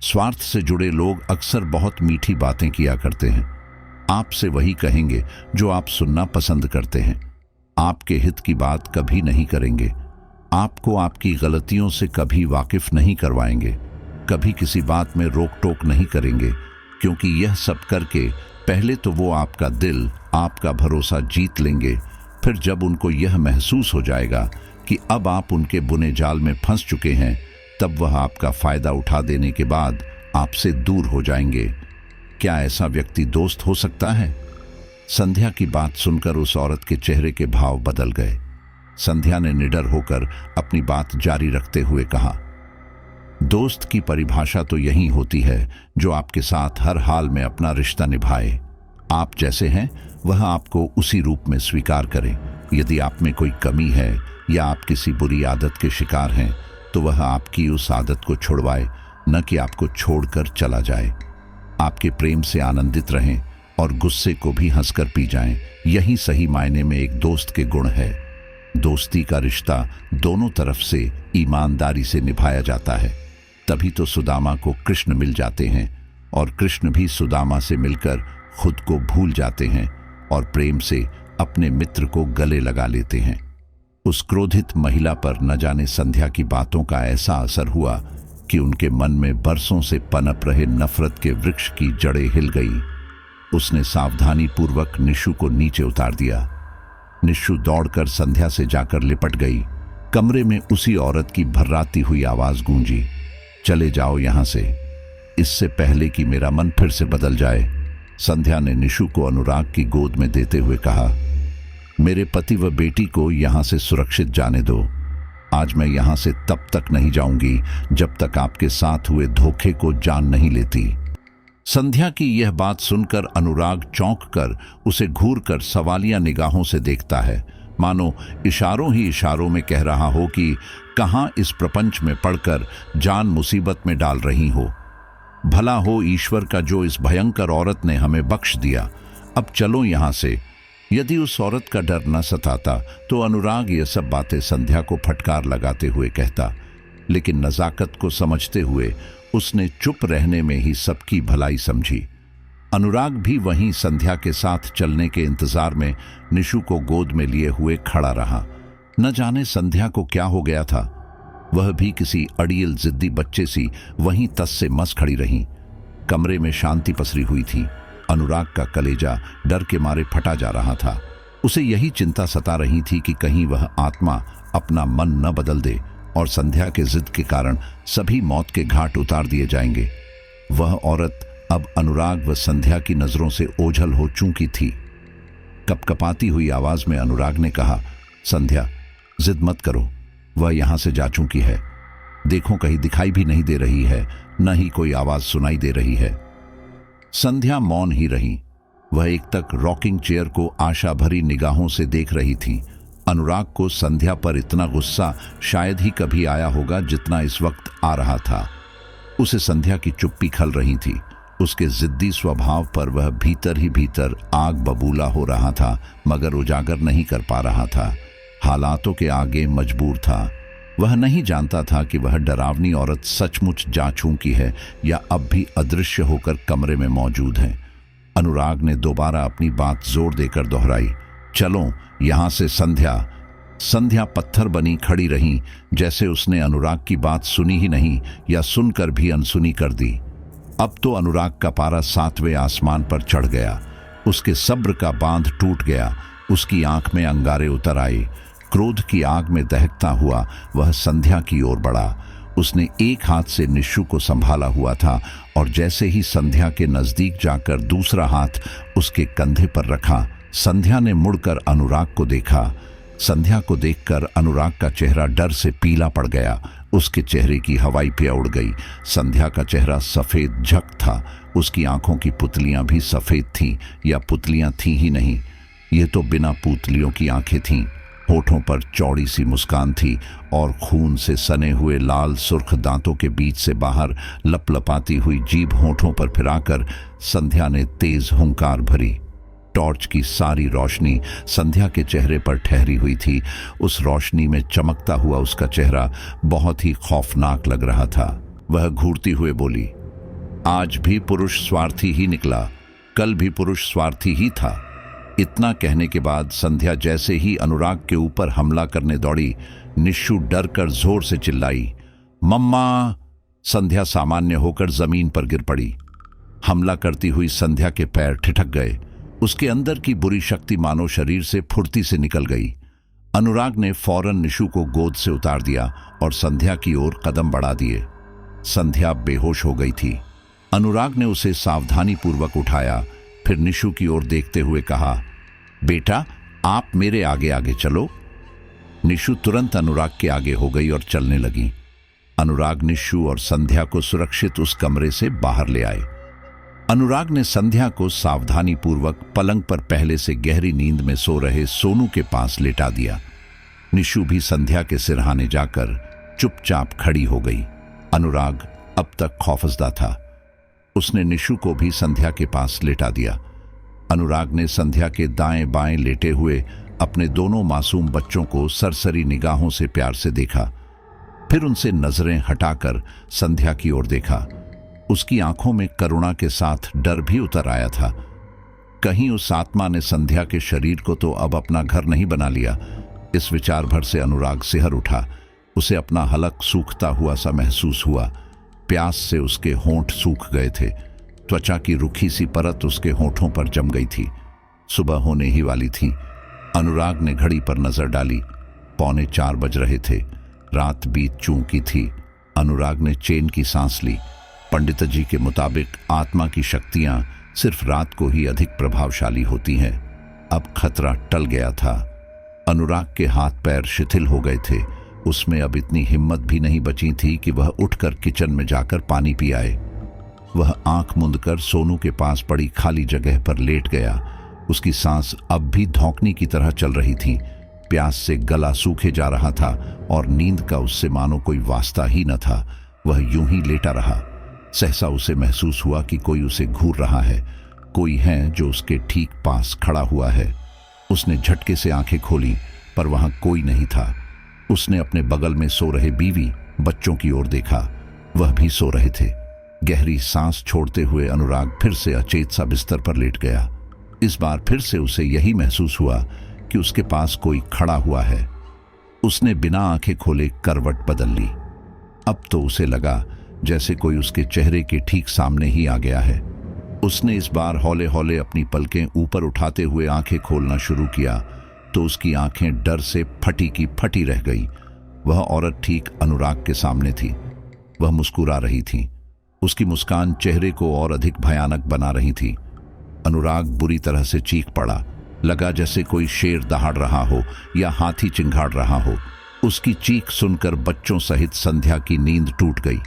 स्वार्थ से जुड़े लोग अक्सर बहुत मीठी बातें किया करते हैं। आपसे वही कहेंगे जो आप सुनना पसंद करते हैं। आपके हित की बात कभी नहीं करेंगे। आपको आपकी गलतियों से कभी वाकिफ नहीं करवाएंगे। कभी किसी बात में रोक टोक नहीं करेंगे, क्योंकि यह सब करके पहले तो वो आपका दिल, आपका भरोसा जीत लेंगे। फिर जब उनको यह महसूस हो जाएगा कि अब आप उनके बुने जाल में फंस चुके हैं, तब वह आपका फायदा उठा देने के बाद आपसे दूर हो जाएंगे। क्या ऐसा व्यक्ति दोस्त हो सकता है? संध्या की बात सुनकर उस औरत के चेहरे के भाव बदल गए। संध्या ने निडर होकर अपनी बात जारी रखते हुए कहा, दोस्त की परिभाषा तो यही होती है जो आपके साथ हर हाल में अपना रिश्ता निभाए। आप जैसे हैं वह आपको उसी रूप में स्वीकार करे। यदि आप में कोई कमी है या आप किसी बुरी आदत के शिकार हैं तो वह आपकी उस आदत को छुड़वाए, न कि आपको छोड़कर चला जाए। आपके प्रेम से आनंदित रहें और गुस्से को भी हंसकर पी जाएं। यही सही मायने में एक दोस्त के गुण है। दोस्ती का रिश्ता दोनों तरफ से ईमानदारी से निभाया जाता है। तभी तो सुदामा को कृष्ण मिल जाते हैं और कृष्ण भी सुदामा से मिलकर खुद को भूल जाते हैं और प्रेम से अपने मित्र को गले लगा लेते हैं। उस क्रोधित महिला पर न जाने संध्या की बातों का ऐसा असर हुआ कि उनके मन में बरसों से पनप रहे नफरत के वृक्ष की जड़ें हिल गई। उसने सावधानी पूर्वक निशु को नीचे उतार दिया। निशु दौड़कर संध्या से जाकर लिपट गई। कमरे में उसी औरत की भर्राती हुई आवाज गूंजी, चले जाओ यहां से, इससे पहले कि मेरा मन फिर से बदल जाए। संध्या ने निशु को अनुराग की गोद में देते हुए कहा, मेरे पति व बेटी को यहां से सुरक्षित जाने दो। आज मैं यहां से तब तक नहीं जाऊंगी जब तक आपके साथ हुए धोखे को जान नहीं लेती। संध्या की यह बात सुनकर अनुराग चौंक कर उसे घूरकर सवालिया निगाहों से देखता है, मानो इशारों ही इशारों में कह रहा हो कि कहां इस प्रपंच में पड़कर जान मुसीबत में डाल रही हो। भला हो ईश्वर का जो इस भयंकर औरत ने हमें बख्श दिया। अब चलो यहां से। यदि उस औरत का डर न सताता तो अनुराग ये सब बातें संध्या को फटकार लगाते हुए कहता, लेकिन नजाकत को समझते हुए उसने चुप रहने में ही सबकी भलाई समझी। अनुराग भी वहीं संध्या के साथ चलने के इंतजार में निशु को गोद में लिए हुए खड़ा रहा। न जाने संध्या को क्या हो गया था। वह भी किसी अड़ियल जिद्दी बच्चे सी वहीं तस से मस खड़ी रही। कमरे में शांति पसरी हुई थी। अनुराग का कलेजा डर के मारे फटा जा रहा था। उसे यही चिंता सता रही थी कि कहीं वह आत्मा अपना मन न बदल दे और संध्या के जिद के कारण सभी मौत के घाट उतार दिए जाएंगे। वह औरत अब अनुराग व संध्या की नजरों से ओझल हो चुकी थी। कपकपाती हुई आवाज में अनुराग ने कहा, संध्या जिद मत करो, वह यहां से जा चुकी है। देखो कहीं दिखाई भी नहीं दे रही है, न ही कोई आवाज सुनाई दे रही है। संध्या मौन ही रही। वह एक तक रॉकिंग चेयर को आशा भरी निगाहों से देख रही थी। अनुराग को संध्या पर इतना गुस्सा शायद ही कभी आया होगा जितना इस वक्त आ रहा था। उसे संध्या की चुप्पी खल रही थी। उसके जिद्दी स्वभाव पर वह भीतर ही भीतर आग बबूला हो रहा था, मगर उजागर नहीं कर पा रहा था। हालातों के आगे मजबूर था। वह नहीं जानता था कि वह डरावनी औरत सचमुच जा चुकी है या अब भी अदृश्य होकर कमरे में मौजूद है। अनुराग ने दोबारा अपनी बात जोर देकर दोहराई, चलो यहां से संध्या। संध्या पत्थर बनी खड़ी रही, जैसे उसने अनुराग की बात सुनी ही नहीं या सुनकर भी अनसुनी कर दी। अब तो अनुराग का पारा 7वें आसमान पर चढ़ गया। उसके सब्र का बांध टूट गया। उसकी आंख में अंगारे उतर आए। क्रोध की आग में दहकता हुआ वह संध्या की ओर बढ़ा। उसने एक हाथ से निशु को संभाला हुआ था और जैसे ही संध्या के नजदीक जाकर दूसरा हाथ उसके कंधे पर रखा, संध्या ने मुड़कर अनुराग को देखा। संध्या को देखकर अनुराग का चेहरा डर से पीला पड़ गया। उसके चेहरे की हवाई पे उड़ गई। संध्या का चेहरा सफेद झक था। उसकी आंखों की पुतलियां भी सफेद थीं, या पुतलियां थीं ही नहीं, ये तो बिना पुतलियों की आंखें थीं। होठों पर चौड़ी सी मुस्कान थी और खून से सने हुए लाल सुर्ख दांतों के बीच से बाहर लपलपाती हुई जीभ होठों पर फिराकर संध्या ने तेज हुंकार भरी। टॉर्च की सारी रोशनी संध्या के चेहरे पर ठहरी हुई थी। उस रोशनी में चमकता हुआ उसका चेहरा बहुत ही खौफनाक लग रहा था। वह घूरती हुए बोली, आज भी पुरुष स्वार्थी ही निकला, कल भी पुरुष स्वार्थी ही था। इतना कहने के बाद संध्या जैसे ही अनुराग के ऊपर हमला करने दौड़ी, निशु डर कर जोर से चिल्लाई, मम्मा। संध्या सामान्य होकर जमीन पर गिर पड़ी। हमला करती हुई संध्या के पैर ठिठक गए। उसके अंदर की बुरी शक्ति मानो शरीर से फुर्ती से निकल गई। अनुराग ने फौरन निशु को गोद से उतार दिया और संध्या की ओर कदम बढ़ा दिए। संध्या बेहोश हो गई थी। अनुराग ने उसे सावधानी पूर्वक उठाया, फिर निशु की ओर देखते हुए कहा, बेटा आप मेरे आगे आगे चलो। निशु तुरंत अनुराग के आगे हो गई और चलने लगी। अनुराग निशु और संध्या को सुरक्षित उस कमरे से बाहर ले आए। अनुराग ने संध्या को सावधानी पूर्वक पलंग पर पहले से गहरी नींद में सो रहे सोनू के पास लेटा दिया। निशु भी संध्या के सिरहाने जाकर चुपचाप खड़ी हो गई। अनुराग अब तक खौफजदा था। उसने निशु को भी संध्या के पास लेटा दिया। अनुराग ने संध्या के दाएं बाएं लेटे हुए अपने दोनों मासूम बच्चों को सरसरी निगाहों से प्यार से देखा। फिर उनसे नजरें हटाकर संध्या की ओर देखा। उसकी आंखों में करुणा के साथ डर भी उतर आया था। कहीं उस आत्मा ने संध्या के शरीर को तो अब अपना घर नहीं बना लिया। इस विचार भर से अनुराग सिहर उठा। उसे अपना हलक सूखता हुआ सा महसूस हुआ। प्यास से उसके होंठ सूख गए थे। त्वचा की रुखी सी परत उसके होंठों पर जम गई थी। सुबह होने ही वाली थी। अनुराग ने घड़ी पर नजर डाली। 3:45 बज रहे थे। रात बीत चुकी थी। अनुराग ने चैन की सांस ली। पंडित जी के मुताबिक आत्मा की शक्तियां सिर्फ रात को ही अधिक प्रभावशाली होती हैं। अब खतरा टल गया था। अनुराग के हाथ पैर शिथिल हो गए थे। उसमें अब इतनी हिम्मत भी नहीं बची थी कि वह उठकर किचन में जाकर पानी पी आए। वह आंख मूंदकर सोनू के पास पड़ी खाली जगह पर लेट गया। उसकी सांस अब भी धौंकनी की तरह चल रही थी। प्यास से गला सूखे जा रहा था और नींद का उससे मानो कोई वास्ता ही न था। वह यूं ही लेटा रहा। सहसा उसे महसूस हुआ कि कोई उसे घूर रहा है। कोई है जो उसके ठीक पास खड़ा हुआ है। उसने झटके से आंखें खोली, पर वहां कोई नहीं था। उसने अपने बगल में सो रहे बीवी बच्चों की ओर देखा। वह भी सो रहे थे। गहरी सांस छोड़ते हुए अनुराग फिर से अचेत सा बिस्तर पर लेट गया। इस बार फिर से उसे यही महसूस हुआ कि उसके पास कोई खड़ा हुआ है। उसने बिना आंखें खोले करवट बदल ली। अब तो उसे लगा जैसे कोई उसके चेहरे के ठीक सामने ही आ गया है। उसने इस बार हौले हौले अपनी पलकें ऊपर उठाते हुए आंखें खोलना शुरू किया तो उसकी आंखें डर से फटी की फटी रह गई। वह औरत ठीक अनुराग के सामने थी। वह मुस्कुरा रही थी। उसकी मुस्कान चेहरे को और अधिक भयानक बना रही थी। अनुराग बुरी तरह से चीख पड़ा। लगा जैसे कोई शेर दहाड़ रहा हो या हाथी चिंघाड़ रहा हो। उसकी चीख सुनकर बच्चों सहित संध्या की नींद टूट गई।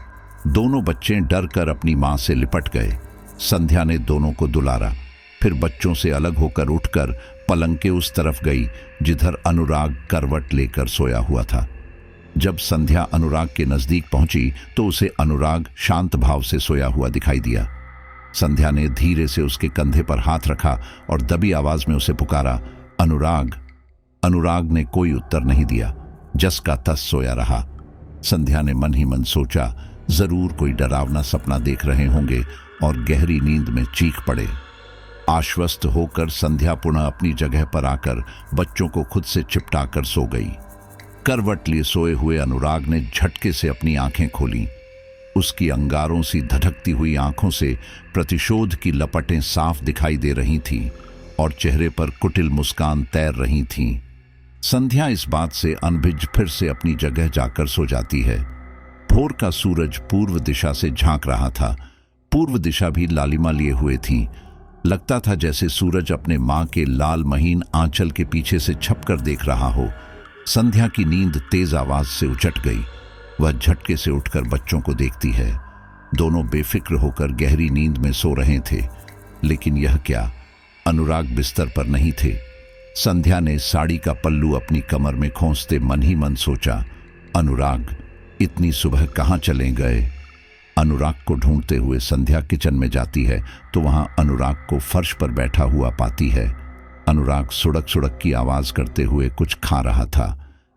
दोनों बच्चे डर कर अपनी मां से लिपट गए। संध्या ने दोनों को दुलारा, फिर बच्चों से अलग होकर उठकर पलंग के उस तरफ गई जिधर अनुराग करवट लेकर सोया हुआ था। जब संध्या अनुराग के नजदीक पहुंची तो उसे अनुराग शांत भाव से सोया हुआ दिखाई दिया। संध्या ने धीरे से उसके कंधे पर हाथ रखा और दबी आवाज में उसे पुकारा, अनुराग। अनुराग ने कोई उत्तर नहीं दिया, जस का तस सोया रहा। संध्या ने मन ही मन सोचा, जरूर कोई डरावना सपना देख रहे होंगे और गहरी नींद में चीख पड़े। आश्वस्त होकर संध्या पुनः अपनी जगह पर आकर बच्चों को खुद से चिपटाकर सो गई। करवट लिए सोए हुए अनुराग ने झटके से अपनी आंखें खोली। उसकी अंगारों सी धधकती हुई आंखों से प्रतिशोध की लपटें साफ दिखाई दे रही थीं और चेहरे पर कुटिल मुस्कान तैर रही थीं। संध्या इस बात से अनभिज फिर से अपनी जगह जाकर सो जाती है। भोर का सूरज पूर्व दिशा से झांक रहा था। पूर्व दिशा भी लालिमा लिए हुए थी। लगता था जैसे सूरज अपने मां के लाल महीन आंचल के पीछे से छपकर देख रहा हो। संध्या की नींद तेज आवाज से उचट गई। वह झटके से उठकर बच्चों को देखती है। दोनों बेफिक्र होकर गहरी नींद में सो रहे थे। लेकिन यह क्या, अनुराग बिस्तर पर नहीं थे। संध्या ने साड़ी का पल्लू अपनी कमर में खोंसते मन ही मन सोचा, अनुराग इतनी सुबह कहाँ चले गए। अनुराग को ढूंढते हुए संध्या किचन में जाती है तो वहां अनुराग को फर्श पर बैठा हुआ पाती है। अनुराग सुड़क सुड़क की आवाज करते हुए कुछ खा रहा था।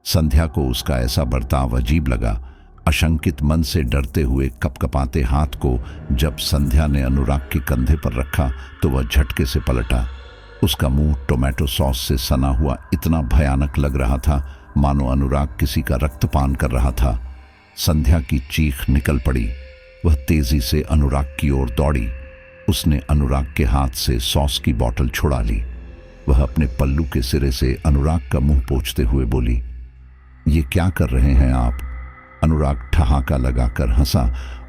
संध्या को उसका ऐसा बर्ताव अजीब लगा। आशंकित मन से डरते हुए कपकपाते हाथ को जब संध्या ने अनुराग के कंधे पर रखा तो वह झटके से पलटा। उसका मुंह टोमेटो सॉस से सना हुआ इतना भयानक लग रहा था मानो अनुराग किसी का रक्तपान कर रहा था। संध्या की चीख निकल पड़ी। वह तेजी से अनुराग की ओर दौड़ी। उसने अनुराग के हाथ से सॉस की बोतल छुड़ा ली। वह अपने पल्लू के सिरे से अनुराग का मुंह पोंछते हुए बोली, ये क्या कर रहे हैं आप। अनुराग ठहाका लगाकर हंसा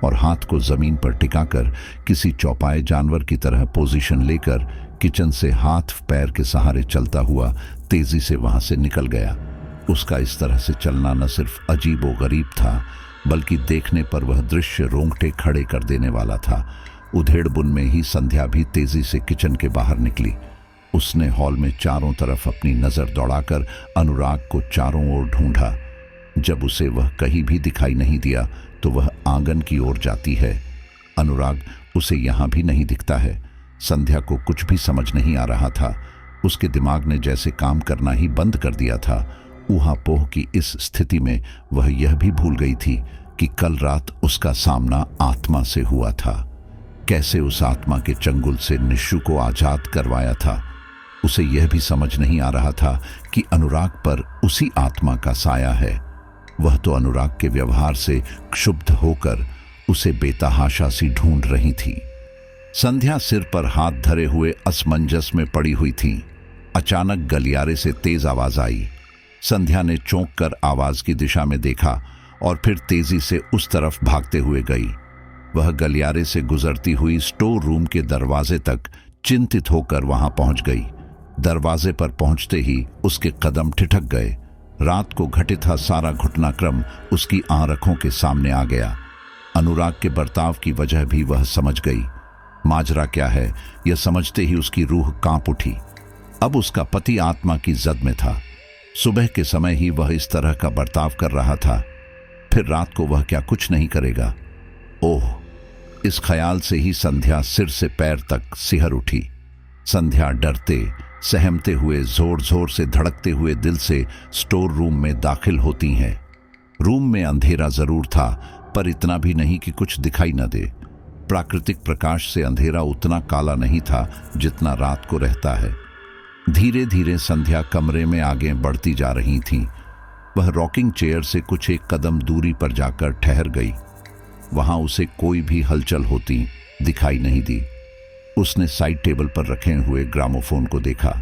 और हाथ को जमीन पर टिकाकर किसी चौपाए जानवर की तरह पोजीशन लेकर किचन से हाथ पैर के सहारे चलता हुआ तेजी से वहां से निकल गया। उसका इस तरह से चलना न सिर्फ अजीब व गरीब था बल्कि देखने पर वह दृश्य रोंगटे खड़े कर देने वाला था। उधेड़बुन में ही संध्या भी तेजी से किचन के बाहर निकली। उसने हॉल में चारों तरफ अपनी नजर दौड़ाकर अनुराग को चारों ओर ढूंढा। जब उसे वह कहीं भी दिखाई नहीं दिया तो वह आंगन की ओर जाती है। अनुराग उसे यहां भी नहीं दिखता है। संध्या को कुछ भी समझ नहीं आ रहा था। उसके दिमाग ने जैसे काम करना ही बंद कर दिया था। ऊहापोह की इस स्थिति में वह यह भी भूल गई थी कि कल रात उसका सामना आत्मा से हुआ था। कैसे उस आत्मा के चंगुल से निशु को आजाद करवाया था। उसे यह भी समझ नहीं आ रहा था कि अनुराग पर उसी आत्मा का साया है। वह तो अनुराग के व्यवहार से क्षुब्ध होकर उसे बेतहाशा सी ढूंढ रही थी। संध्या सिर पर हाथ धरे हुए असमंजस में पड़ी हुई थी। अचानक गलियारे से तेज आवाज आई। संध्या ने चौंक कर आवाज की दिशा में देखा और फिर तेजी से उस तरफ भागते हुए गई। वह गलियारे से गुजरती हुई स्टोर रूम के दरवाजे तक चिंतित होकर वहां पहुंच गई। दरवाजे पर पहुंचते ही उसके कदम ठिठक गए। रात को घटित सारा घटनाक्रम उसकी आंखों के सामने आ गया। अनुराग के बर्ताव की वजह भी वह समझ गई। माजरा क्या है यह समझते ही उसकी रूह कांप उठी। अब उसका पति आत्मा की जद में था। सुबह के समय ही वह इस तरह का बर्ताव कर रहा था, फिर रात को वह क्या कुछ नहीं करेगा। ओह, इस ख्याल से ही संध्या सिर से पैर तक सिहर उठी। संध्या डरते सहमते हुए जोर जोर से धड़कते हुए दिल से स्टोर रूम में दाखिल होती हैं। रूम में अंधेरा जरूर था, पर इतना भी नहीं कि कुछ दिखाई न दे। प्राकृतिक प्रकाश से अंधेरा उतना काला नहीं था जितना रात को रहता है। धीरे धीरे संध्या कमरे में आगे बढ़ती जा रही थी। वह रॉकिंग चेयर से कुछ एक कदम दूरी पर जाकर ठहर गई। वहां उसे कोई भी हलचल होती दिखाई नहीं दी। उसने साइड टेबल पर रखे हुए ग्रामोफोन को देखा।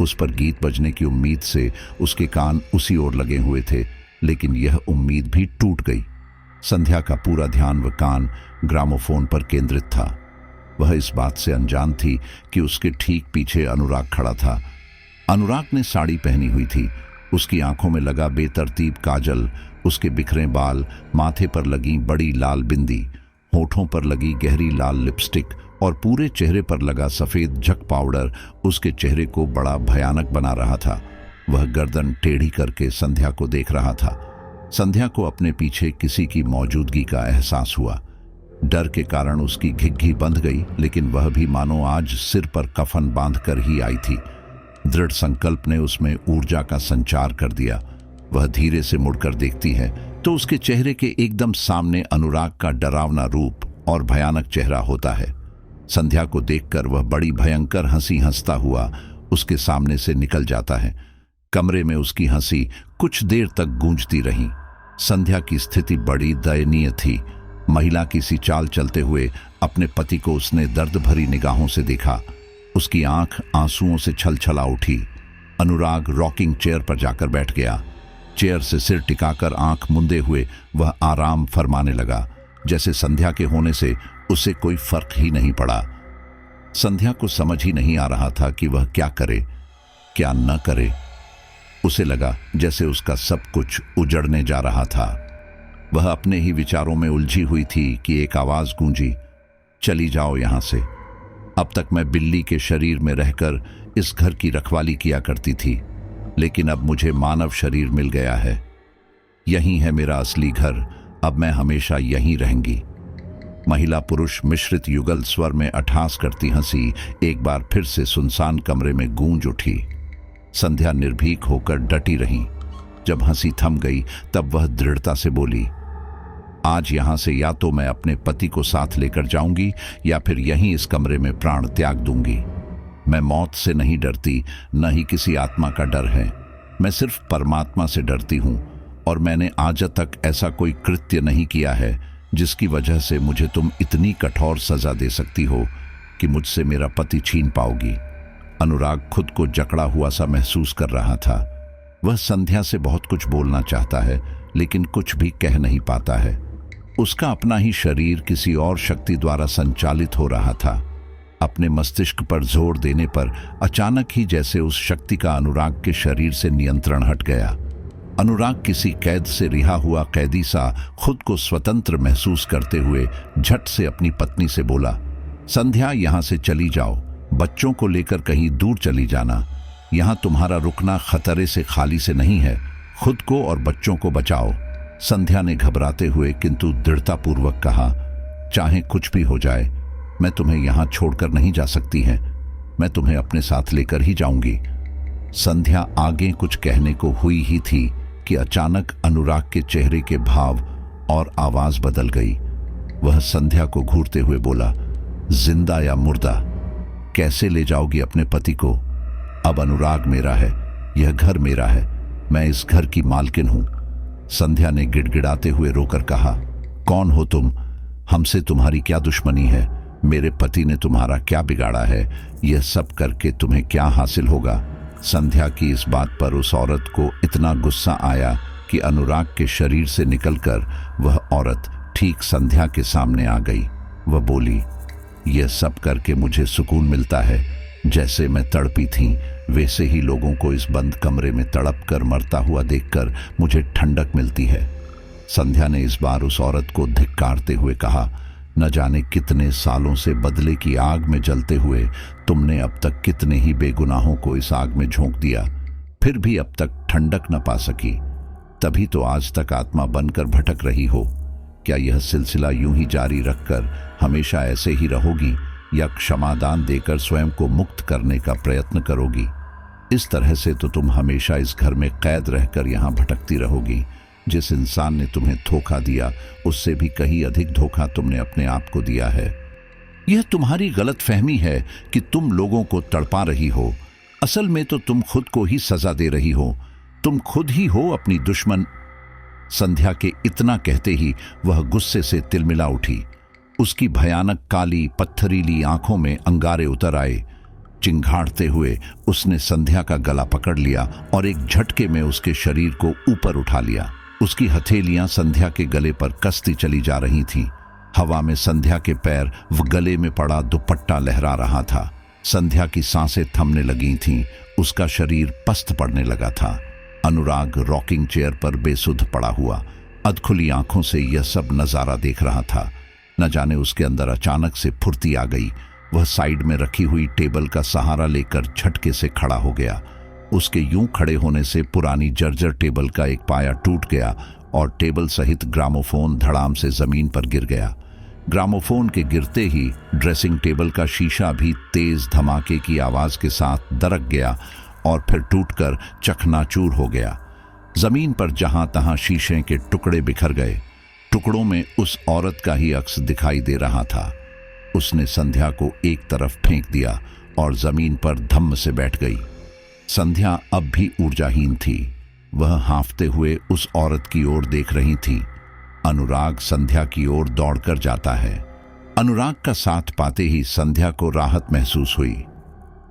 उस पर गीत बजने की उम्मीद से उसके कान उसी ओर लगे हुए थे, लेकिन यह उम्मीद भी टूट गई। संध्या का पूरा ध्यान व कान ग्रामोफोन पर केंद्रित था। वह इस बात से अनजान थी कि उसके ठीक पीछे अनुराग खड़ा था। अनुराग ने साड़ी पहनी हुई थी। उसकी आंखों में लगा बेतरतीब काजल, उसके बिखरे बाल, माथे पर लगी बड़ी लाल बिंदी, होठों पर लगी गहरी लाल लिपस्टिक और पूरे चेहरे पर लगा सफेद झक पाउडर उसके चेहरे को बड़ा भयानक बना रहा था। वह गर्दन टेढ़ी करके संध्या को देख रहा था। संध्या को अपने पीछे किसी की मौजूदगी का एहसास हुआ। डर के कारण उसकी घिघी बंध गई, लेकिन वह भी मानो आज सिर पर कफन बांधकर ही आई थी। दृढ़ संकल्प ने उसमें ऊर्जा का संचार कर दिया। वह धीरे से मुड़कर देखती है तो उसके चेहरे के एकदम सामने अनुराग का डरावना रूप और भयानक चेहरा होता है। संध्या को देखकर वह बड़ी भयंकर हंसी हंसता हुआ उसके सामने से निकल जाता है। कमरे में उसकी हंसी कुछ देर तक गूंजती रही। संध्या की स्थिति बड़ी दयनीय थी। महिला की सी चाल चलते हुए अपने पति को उसने दर्द भरी निगाहों से देखा। उसकी आंख आंसुओं से छलछला उठी। अनुराग रॉकिंग चेयर पर जाकर बैठ गया। चेयर से सिर टिकाकर आंख मुंदे हुए वह आराम फरमाने लगा, जैसे संध्या के होने से उसे कोई फर्क ही नहीं पड़ा। संध्या को समझ ही नहीं आ रहा था कि वह क्या करे क्या न करे। उसे लगा जैसे उसका सब कुछ उजड़ने जा रहा था। वह अपने ही विचारों में उलझी हुई थी कि एक आवाज गूंजी, चली जाओ यहां से। अब तक मैं बिल्ली के शरीर में रहकर इस घर की रखवाली किया करती थी, लेकिन अब मुझे मानव शरीर मिल गया है। यही है मेरा असली घर। अब मैं हमेशा यहीं रहूंगी। महिला पुरुष मिश्रित युगल स्वर में अट्टहास करती हंसी एक बार फिर से सुनसान कमरे में गूंज उठी। संध्या निर्भीक होकर डटी रही। जब हंसी थम गई तब वह दृढ़ता से बोली, आज यहां से या तो मैं अपने पति को साथ लेकर जाऊंगी या फिर यहीं इस कमरे में प्राण त्याग दूंगी। मैं मौत से नहीं डरती, न ही किसी आत्मा का डर है। मैं सिर्फ परमात्मा से डरती हूं, और मैंने आज तक ऐसा कोई कृत्य नहीं किया है जिसकी वजह से मुझे तुम इतनी कठोर सजा दे सकती हो कि मुझसे मेरा पति छीन पाओगी। अनुराग खुद को जकड़ा हुआ सा महसूस कर रहा था। वह संध्या से बहुत कुछ बोलना चाहता है, लेकिन कुछ भी कह नहीं पाता है। उसका अपना ही शरीर किसी और शक्ति द्वारा संचालित हो रहा था। अपने मस्तिष्क पर जोर देने पर अचानक ही जैसे उस शक्ति का अनुराग के शरीर से नियंत्रण हट गया। अनुराग किसी कैद से रिहा हुआ कैदी सा खुद को स्वतंत्र महसूस करते हुए झट से अपनी पत्नी से बोला, संध्या, यहां से चली जाओ, बच्चों को लेकर कहीं दूर चली जाना। यहां तुम्हारा रुकना खतरे से खाली से नहीं है। खुद को और बच्चों को बचाओ। संध्या ने घबराते हुए किंतु दृढ़तापूर्वक कहा, चाहे कुछ भी हो जाए, मैं तुम्हें यहां छोड़कर नहीं जा सकती है। मैं तुम्हें अपने साथ लेकर ही जाऊंगी। संध्या आगे कुछ कहने को हुई ही थी कि अचानक अनुराग के चेहरे के भाव और आवाज बदल गई। वह संध्या को घूरते हुए बोला, जिंदा या मुर्दा, कैसे ले जाओगी अपने पति को? अब अनुराग मेरा है, यह घर मेरा है, मैं इस घर की मालकिन हूं। संध्या ने गिड़गिड़ाते हुए रोकर कहा, कौन हो तुम? हमसे तुम्हारी क्या दुश्मनी है? मेरे पति ने तुम्हारा क्या बिगाड़ा है? यह सब करके तुम्हें क्या हासिल होगा? संध्या की इस बात पर उस औरत को इतना गुस्सा आया कि अनुराग के शरीर से निकलकर वह औरत ठीक संध्या के सामने आ गई। वह बोली, यह सब करके मुझे सुकून मिलता है। जैसे मैं तड़पी थी वैसे ही लोगों को इस बंद कमरे में तड़प कर मरता हुआ देखकर मुझे ठंडक मिलती है। संध्या ने इस बार उस औरत को धिक्कारते हुए कहा, न जाने कितने सालों से बदले की आग में जलते हुए तुमने अब तक कितने ही बेगुनाहों को इस आग में झोंक दिया, फिर भी अब तक ठंडक न पा सकी। तभी तो आज तक आत्मा बनकर भटक रही हो। क्या यह सिलसिला यूं ही जारी रखकर हमेशा ऐसे ही रहोगी या क्षमादान देकर स्वयं को मुक्त करने का प्रयत्न करोगी? इस तरह से तो तुम हमेशा इस घर में कैद रहकर यहां भटकती रहोगी। जिस इंसान ने तुम्हें धोखा दिया उससे भी कहीं अधिक धोखा तुमने अपने आप को दिया है। यह तुम्हारी गलतफहमी है कि तुम लोगों को तड़पा रही हो। असल में तो तुम खुद को ही सजा दे रही हो। तुम खुद ही हो अपनी दुश्मन। संध्या के इतना कहते ही वह गुस्से से तिलमिला उठी। उसकी भयानक काली पत्थरीली आंखों में अंगारे उतर आए। चिंघाड़ते हुए उसने संध्या का गला पकड़ लिया और एक झटके में उसके शरीर को ऊपर उठा लिया। उसकी हथेलियां संध्या के गले पर कसती चली जा रही थीं। हवा में संध्या के पैर व गले में पड़ा दुपट्टा लहरा रहा था। संध्या की सांसें थमने लगी थीं। उसका शरीर पस्त पड़ने लगा था। अनुराग रॉकिंग चेयर पर बेसुध पड़ा हुआ अधखुली आंखों से यह सब नजारा देख रहा था। न जाने उसके अंदर अचानक से फुर्ती आ गई। वह साइड में रखी हुई टेबल का सहारा लेकर झटके से खड़ा हो गया। उसके यूं खड़े होने से पुरानी जर्जर टेबल का एक पाया टूट गया और टेबल सहित ग्रामोफोन धड़ाम से जमीन पर गिर गया। ग्रामोफोन के गिरते ही ड्रेसिंग टेबल का शीशा भी तेज धमाके की आवाज के साथ दरक गया और फिर टूटकर चकनाचूर हो गया। जमीन पर जहां तहां शीशे के टुकड़े बिखर गए। टुकड़ों में उस औरत का ही अक्स दिखाई दे रहा था। उसने संध्या को एक तरफ फेंक दिया और जमीन पर धम्म से बैठ गई। संध्या अब भी ऊर्जाहीन थी। वह हांफते हुए उस औरत की ओर देख रही थी। अनुराग संध्या की ओर दौड़कर जाता है। अनुराग का साथ पाते ही संध्या को राहत महसूस हुई।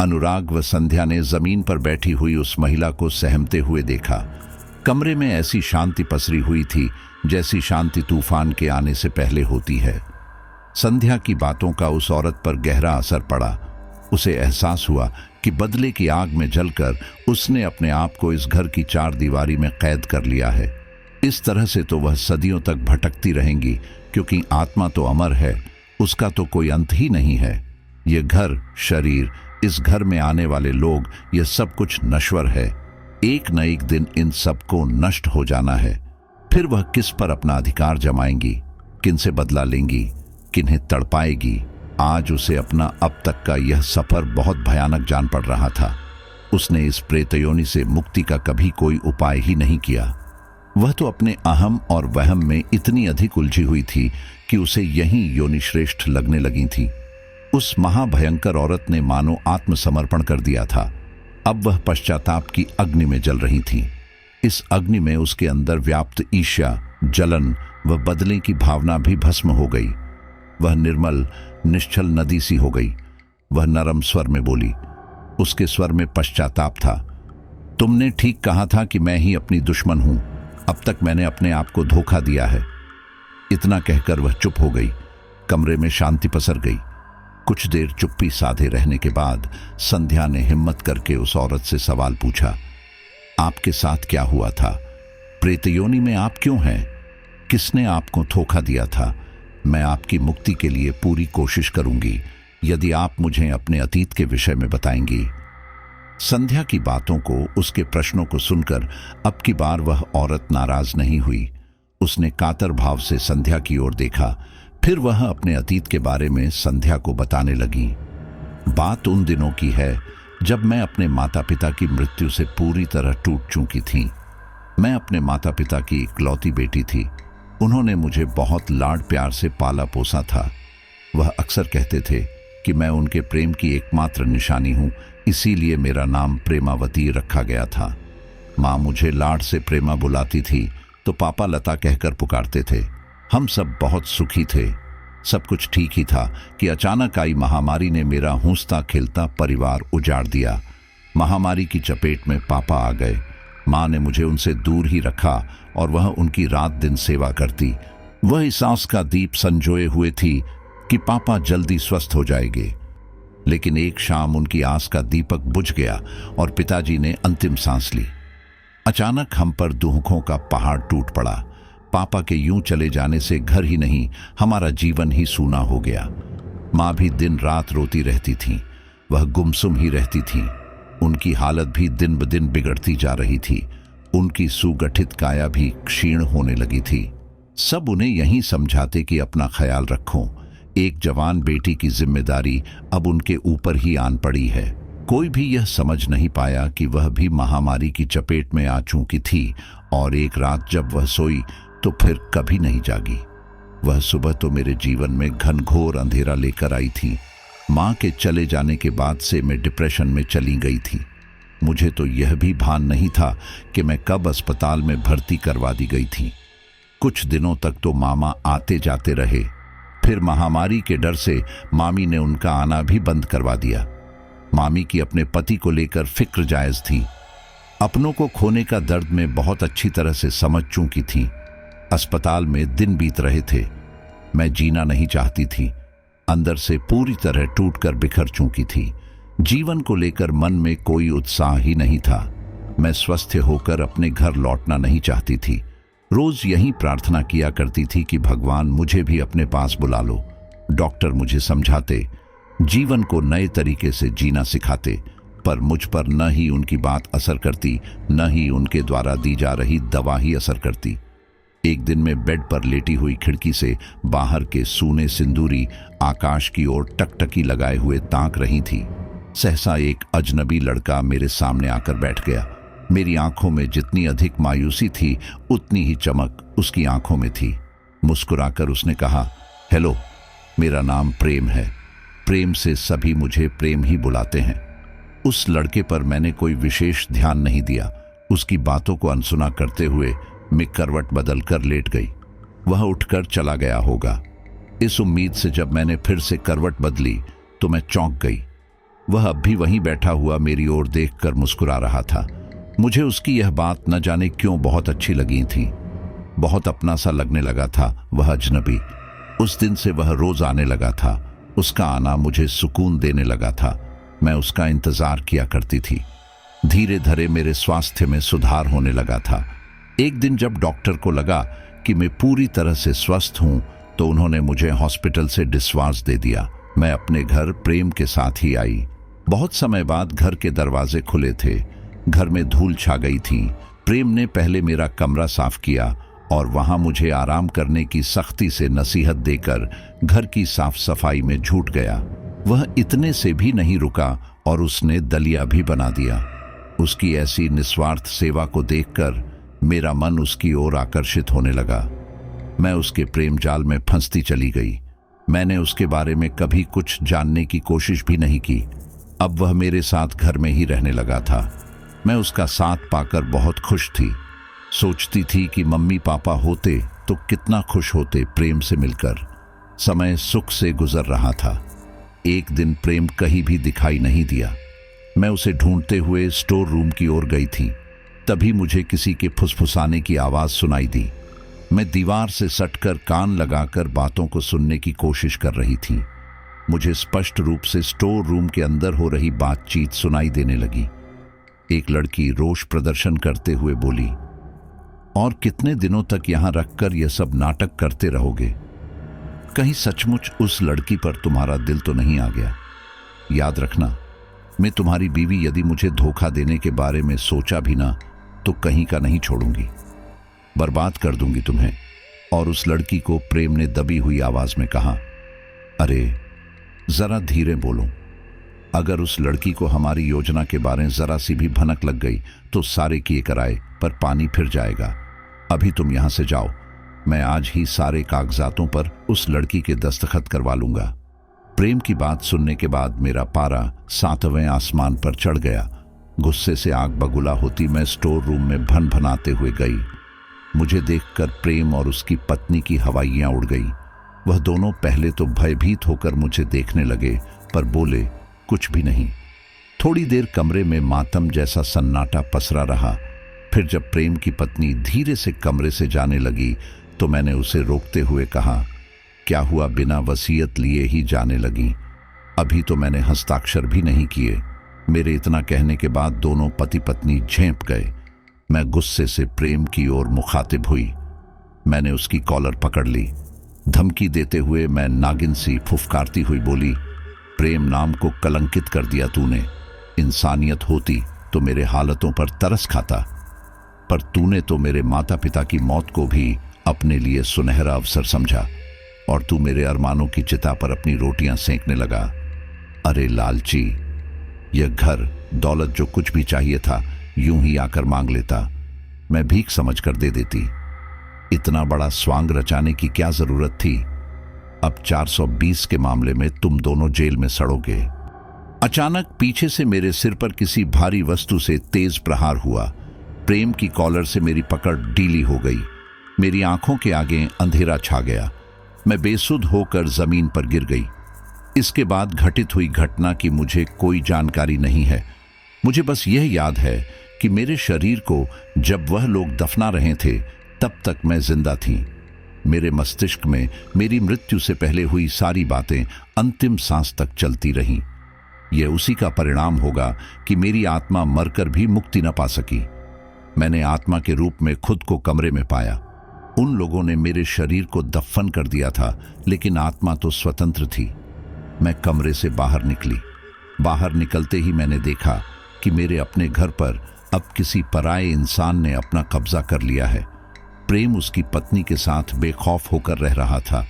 अनुराग व संध्या ने जमीन पर बैठी हुई उस महिला को सहमते हुए देखा। कमरे में ऐसी शांति पसरी हुई थी जैसी शांति तूफान के आने से पहले होती है। संध्या की बातों का उस औरत पर गहरा असर पड़ा। उसे एहसास हुआ कि बदले की आग में जलकर उसने अपने आप को इस घर की चार दीवारी में कैद कर लिया है। इस तरह से तो वह सदियों तक भटकती रहेंगी, क्योंकि आत्मा तो अमर है, उसका तो कोई अंत ही नहीं है। ये घर, शरीर, इस घर में आने वाले लोग, यह सब कुछ नश्वर है। एक न एक दिन इन सबको नष्ट हो जाना है। फिर वह किस पर अपना अधिकार जमाएंगी, किनसे बदला लेंगी, किन्हें तड़पाएगी। आज उसे अपना अब तक का यह सफर बहुत भयानक जान पड़ रहा था। उसने इस प्रेतयोनि से मुक्ति का कभी कोई उपाय ही नहीं किया। वह तो अपने अहम और वहम में इतनी अधिक उलझी हुई थी कि उसे यही योनिश्रेष्ठ लगने लगी थी। उस महाभयंकर औरत ने मानो आत्मसमर्पण कर दिया था। अब वह पश्चाताप की अग्नि में जल रही थी। इस अग्नि में उसके अंदर व्याप्त ईर्ष्या, जलन व बदले की भावना भी भस्म हो गई। वह निर्मल निश्चल नदी सी हो गई। वह नरम स्वर में बोली। उसके स्वर में पश्चाताप था। तुमने ठीक कहा था कि मैं ही अपनी दुश्मन हूं। अब तक मैंने अपने आप को धोखा दिया है। इतना कहकर वह चुप हो गई। कमरे में शांति पसर गई। कुछ देर चुप्पी साधे रहने के बाद संध्या ने हिम्मत करके उस औरत से सवाल पूछा, आपके साथ क्या हुआ था? प्रेतयोनि में आप क्यों हैं? किसने आपको धोखा दिया था? मैं आपकी मुक्ति के लिए पूरी कोशिश करूंगी यदि आप मुझे अपने अतीत के विषय में बताएंगी। संध्या की बातों को, उसके प्रश्नों को सुनकर अब की बार वह औरत नाराज नहीं हुई। उसने कातर भाव से संध्या की ओर देखा। फिर वह अपने अतीत के बारे में संध्या को बताने लगी। बात उन दिनों की है जब मैं अपने माता पिता की मृत्यु से पूरी तरह टूट चुकी थी। मैं अपने माता पिता की इकलौती बेटी थी। उन्होंने मुझे बहुत लाड प्यार से पाला पोसा था। वह अक्सर कहते थे कि मैं उनके प्रेम की एकमात्र निशानी हूं, इसीलिए मेरा नाम प्रेमावती रखा गया था। माँ मुझे लाड से प्रेमा बुलाती थी तो पापा लता कहकर पुकारते थे। हम सब बहुत सुखी थे। सब कुछ ठीक ही था कि अचानक आई महामारी ने मेरा हंसता खेलता परिवार उजाड़ दिया। महामारी की चपेट में पापा आ गए। माँ ने मुझे उनसे दूर ही रखा और वह उनकी रात दिन सेवा करती। वह इस आस का दीप संजोए हुए थी कि पापा जल्दी स्वस्थ हो जाएंगे। लेकिन एक शाम उनकी आस का दीपक बुझ गया और पिताजी ने अंतिम सांस ली। अचानक हम पर दुखों का पहाड़ टूट पड़ा। पापा के यूं चले जाने से घर ही नहीं, हमारा जीवन ही सूना हो गया। माँ भी दिन रात रोती रहती थी। वह गुमसुम ही रहती थी। उनकी हालत भी दिन ब दिन बिगड़ती जा रही थी। उनकी सुगठित काया भी क्षीण होने लगी थी। सब उन्हें यही समझाते कि अपना ख्याल रखो। एक जवान बेटी की जिम्मेदारी अब उनके ऊपर ही आन पड़ी है। कोई भी यह समझ नहीं पाया कि वह भी महामारी की चपेट में आ चुकी थी और एक रात जब वह सोई तो फिर कभी नहीं जागी। वह सुबह तो मेरे जीवन में घनघोर अंधेरा लेकर आई थी। माँ के चले जाने के बाद से मैं डिप्रेशन में चली गई थी। मुझे तो यह भी भान नहीं था कि मैं कब अस्पताल में भर्ती करवा दी गई थी। कुछ दिनों तक तो मामा आते जाते रहे। फिर महामारी के डर से मामी ने उनका आना भी बंद करवा दिया। मामी की अपने पति को लेकर फिक्र जायज थी। अपनों को खोने का दर्द में बहुत अच्छी तरह से समझ चुकी थी। अस्पताल में दिन बीत रहे थे। मैं जीना नहीं चाहती थी। अंदर से पूरी तरह टूटकर बिखर चुकी थी। जीवन को लेकर मन में कोई उत्साह ही नहीं था। मैं स्वस्थ होकर अपने घर लौटना नहीं चाहती थी। रोज यही प्रार्थना किया करती थी कि भगवान मुझे भी अपने पास बुला लो। डॉक्टर मुझे समझाते, जीवन को नए तरीके से जीना सिखाते, पर मुझ पर न ही उनकी बात असर करती, न ही उनके द्वारा दी जा रही दवा ही असर करती। एक दिन मैं बेड पर लेटी हुई खिड़की से बाहर के सूने सिंदूरी आकाश की ओर टकटकी लगाए हुए ताक रही थी। सहसा एक अजनबी लड़का मेरे सामने आकर बैठ गया। मेरी आंखों में जितनी अधिक मायूसी थी उतनी ही चमक उसकी आंखों में थी। मुस्कुराकर उसने कहा, हेलो, मेरा नाम प्रेम है। प्रेम से सभी मुझे प्रेम ही बुलाते हैं। उस लड़के पर मैंने कोई विशेष ध्यान नहीं दिया। उसकी बातों को अनसुना करते हुए मैं करवट बदलकर लेट गई। वह उठकर चला गया होगा। इस उम्मीद से जब मैंने फिर से करवट बदली तो मैं चौंक गई। वह अब भी वहीं बैठा हुआ मेरी ओर देखकर मुस्कुरा रहा था। मुझे उसकी यह बात न जाने क्यों बहुत अच्छी लगी थी। बहुत अपना सा लगने लगा था वह अजनबी। उस दिन से वह रोज आने लगा था। उसका आना मुझे सुकून देने लगा था। मैं उसका इंतजार किया करती थी। धीरे धीरे मेरे स्वास्थ्य में सुधार होने लगा था। एक दिन जब डॉक्टर को लगा कि मैं पूरी तरह से स्वस्थ हूं तो उन्होंने मुझे हॉस्पिटल से डिस्चार्ज दे दिया। मैं अपने घर प्रेम के साथ ही आई। बहुत समय बाद घर के दरवाजे खुले थे। घर में धूल छा गई थी। प्रेम ने पहले मेरा कमरा साफ किया और वहां मुझे आराम करने की सख्ती से नसीहत देकर घर की साफ सफाई में जुट गया। वह इतने से भी नहीं रुका और उसने दलिया भी बना दिया। उसकी ऐसी निस्वार्थ सेवा को देखकर मेरा मन उसकी ओर आकर्षित होने लगा। मैं उसके प्रेम जाल में फंसती चली गई। मैंने उसके बारे में कभी कुछ जानने की कोशिश भी नहीं की। अब वह मेरे साथ घर में ही रहने लगा था। मैं उसका साथ पाकर बहुत खुश थी। सोचती थी कि मम्मी पापा होते तो कितना खुश होते प्रेम से मिलकर। समय सुख से गुजर रहा था। एक दिन प्रेम कहीं भी दिखाई नहीं दिया। मैं उसे ढूंढते हुए स्टोर रूम की ओर गई थी। तभी मुझे किसी के फुसफुसाने की आवाज सुनाई दी। मैं दीवार से सटकर कान लगाकर बातों को सुनने की कोशिश कर रही थी। मुझे स्पष्ट रूप से स्टोर रूम के अंदर हो रही बातचीत सुनाई देने लगी। एक लड़की रोष प्रदर्शन करते हुए बोली, और कितने दिनों तक यहां रखकर यह सब नाटक करते रहोगे? कहीं सचमुच उस लड़की पर तुम्हारा दिल तो नहीं आ गया? याद रखना, मैं तुम्हारी बीवी यदि मुझे धोखा देने के बारे में सोचा भी ना तो कहीं का नहीं छोड़ूंगी, बर्बाद कर दूंगी तुम्हें। और उस लड़की को प्रेम ने दबी हुई आवाज में कहा, अरे जरा धीरे बोलो, अगर उस लड़की को हमारी योजना के बारे में जरा सी भी भनक लग गई तो सारे किए कराए पर पानी फिर जाएगा। अभी तुम यहां से जाओ, मैं आज ही सारे कागजातों पर उस लड़की के दस्तखत करवा लूंगा। प्रेम की बात सुनने के बाद मेरा पारा 7वें आसमान पर चढ़ गया। गुस्से से आग बगुला होती मैं स्टोर रूम में भन भनाते हुए गई। मुझे देखकर प्रेम और उसकी पत्नी की हवाइयां उड़ गई। वह दोनों पहले तो भयभीत होकर मुझे देखने लगे पर बोले कुछ भी नहीं। थोड़ी देर कमरे में मातम जैसा सन्नाटा पसरा रहा। फिर जब प्रेम की पत्नी धीरे से कमरे से जाने लगी तो मैंने उसे रोकते हुए कहा, क्या हुआ, बिना वसीयत लिए ही जाने लगी? अभी तो मैंने हस्ताक्षर भी नहीं किए। मेरे इतना कहने के बाद दोनों पति पत्नी झेंप गए। मैं गुस्से से प्रेम की ओर मुखातिब हुई। मैंने उसकी कॉलर पकड़ ली। धमकी देते हुए मैं नागिन सी फुफकारती हुई बोली, प्रेम नाम को कलंकित कर दिया तूने। इंसानियत होती तो मेरे हालतों पर तरस खाता, पर तूने तो मेरे माता पिता की मौत को भी अपने लिए सुनहरा अवसर समझा और तू मेरे अरमानों की चिता पर अपनी रोटियां सेंकने लगा। अरे लालची, यह घर दौलत जो कुछ भी चाहिए था यूं ही आकर मांग लेता, मैं भीख समझकर दे देती। इतना बड़ा स्वांग रचाने की क्या जरूरत थी? अब 420 के मामले में तुम दोनों जेल में सड़ोगे। अचानक पीछे से मेरे सिर पर किसी भारी वस्तु से तेज प्रहार हुआ। प्रेम की कॉलर से मेरी पकड़ ढीली हो गई। मेरी आंखों के आगे अंधेरा छा गया। मैं बेसुध होकर जमीन पर गिर गई। इसके बाद घटित हुई घटना की मुझे कोई जानकारी नहीं है। मुझे बस यह याद है कि मेरे शरीर को जब वह लोग दफना रहे थे तब तक मैं जिंदा थी। मेरे मस्तिष्क में मेरी मृत्यु से पहले हुई सारी बातें अंतिम सांस तक चलती रहीं। यह उसी का परिणाम होगा कि मेरी आत्मा मरकर भी मुक्ति न पा सकी। मैंने आत्मा के रूप में खुद को कमरे में पाया। उन लोगों ने मेरे शरीर को दफन कर दिया था, लेकिन आत्मा तो स्वतंत्र थी। मैं कमरे से बाहर निकली। बाहर निकलते ही मैंने देखा कि मेरे अपने घर पर अब किसी पराये इंसान ने अपना कब्जा कर लिया है। प्रेम उसकी पत्नी के साथ बेखौफ होकर रह रहा था।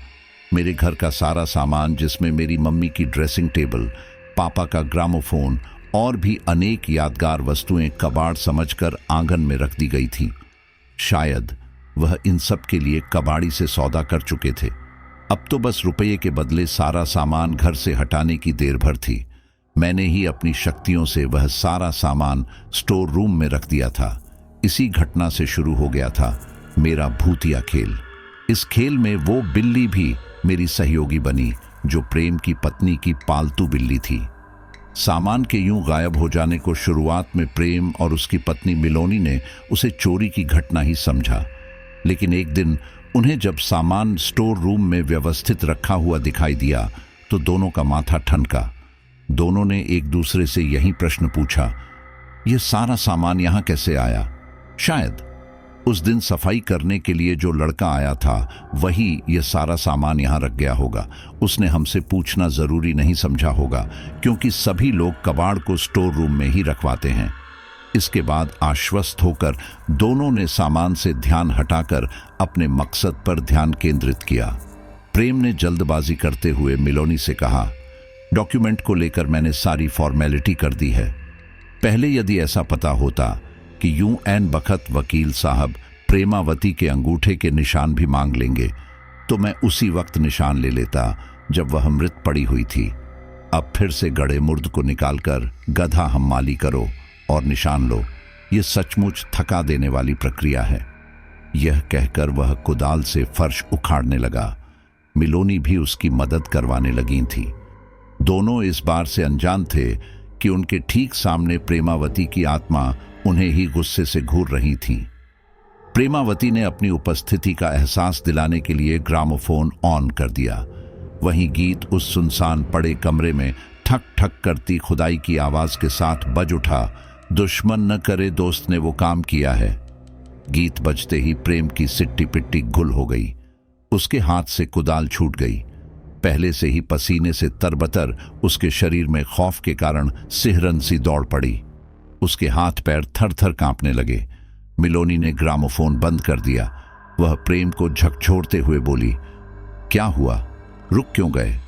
मेरे घर का सारा सामान, जिसमें मेरी मम्मी की ड्रेसिंग टेबल, पापा का ग्रामोफोन और भी अनेक यादगार वस्तुएं कबाड़ समझकर आंगन में रख दी गई थी। शायद वह इन सब के लिए कबाड़ी से सौदा कर चुके थे। अब तो बस रुपये के बदले सारा सामान घर से हटाने की देर भर थी। मैंने ही अपनी शक्तियों से वह सारा सामान स्टोर रूम में रख दिया था। इसी घटना से शुरू हो गया था मेरा भूतिया खेल। इस खेल में वो बिल्ली भी मेरी सहयोगी बनी जो प्रेम की पत्नी की पालतू बिल्ली थी। सामान के यूं गायब हो जाने को शुरुआत में प्रेम और उसकी पत्नी मिलोनी ने उसे चोरी की घटना ही समझा, लेकिन एक दिन उन्हें जब सामान स्टोर रूम में व्यवस्थित रखा हुआ दिखाई दिया तो दोनों का माथा ठनका। दोनों ने एक दूसरे से यही प्रश्न पूछा, यह सारा सामान यहां कैसे आया? शायद उस दिन सफाई करने के लिए जो लड़का आया था वही यह सारा सामान यहां रख गया होगा। उसने हमसे पूछना जरूरी नहीं समझा होगा, क्योंकि सभी लोग कबाड़ को स्टोर रूम में ही रखवाते हैं। इसके बाद आश्वस्त होकर दोनों ने सामान से ध्यान हटाकर अपने मकसद पर ध्यान केंद्रित किया। प्रेम ने जल्दबाजी करते हुए मिलोनी से कहा, डॉक्यूमेंट को लेकर मैंने सारी फॉर्मेलिटी कर दी है। पहले यदि ऐसा पता होता कि यूं एन बखत वकील साहब प्रेमावती के अंगूठे के निशान भी मांग लेंगे तो मैं उसी वक्त निशान ले लेता जब वह मृत पड़ी हुई थी। अब फिर से गड़े मुर्द को निकालकर गधा हम्माली करो और निशान लो, ये सचमुच थका देने वाली प्रक्रिया है। यह कहकर वह कुदाल से फर्श उखाड़ने लगा। मिलोनी भी उसकी मदद करवाने लगी थी। दोनों इस बार से अनजान थे कि उनके ठीक सामने प्रेमावती की आत्मा उन्हें ही गुस्से से घूर रही थी। प्रेमावती ने अपनी उपस्थिति का एहसास दिलाने के लिए ग्रामोफोन ऑन कर दिया। वहीं गीत उस सुनसान पड़े कमरे में ठक ठक करती खुदाई की आवाज के साथ बज उठा, दुश्मन न करे दोस्त ने वो काम किया है। गीत बजते ही प्रेम की सिट्टी पिट्टी गुल हो गई। उसके हाथ से कुदाल छूट गई। पहले से ही पसीने से तरबतर उसके शरीर में खौफ के कारण सिहरन सी दौड़ पड़ी। उसके हाथ पैर थर थर कांपने लगे। मिलोनी ने ग्रामोफोन बंद कर दिया। वह प्रेम को झकझोरते हुए बोली, क्या हुआ? रुक क्यों गए?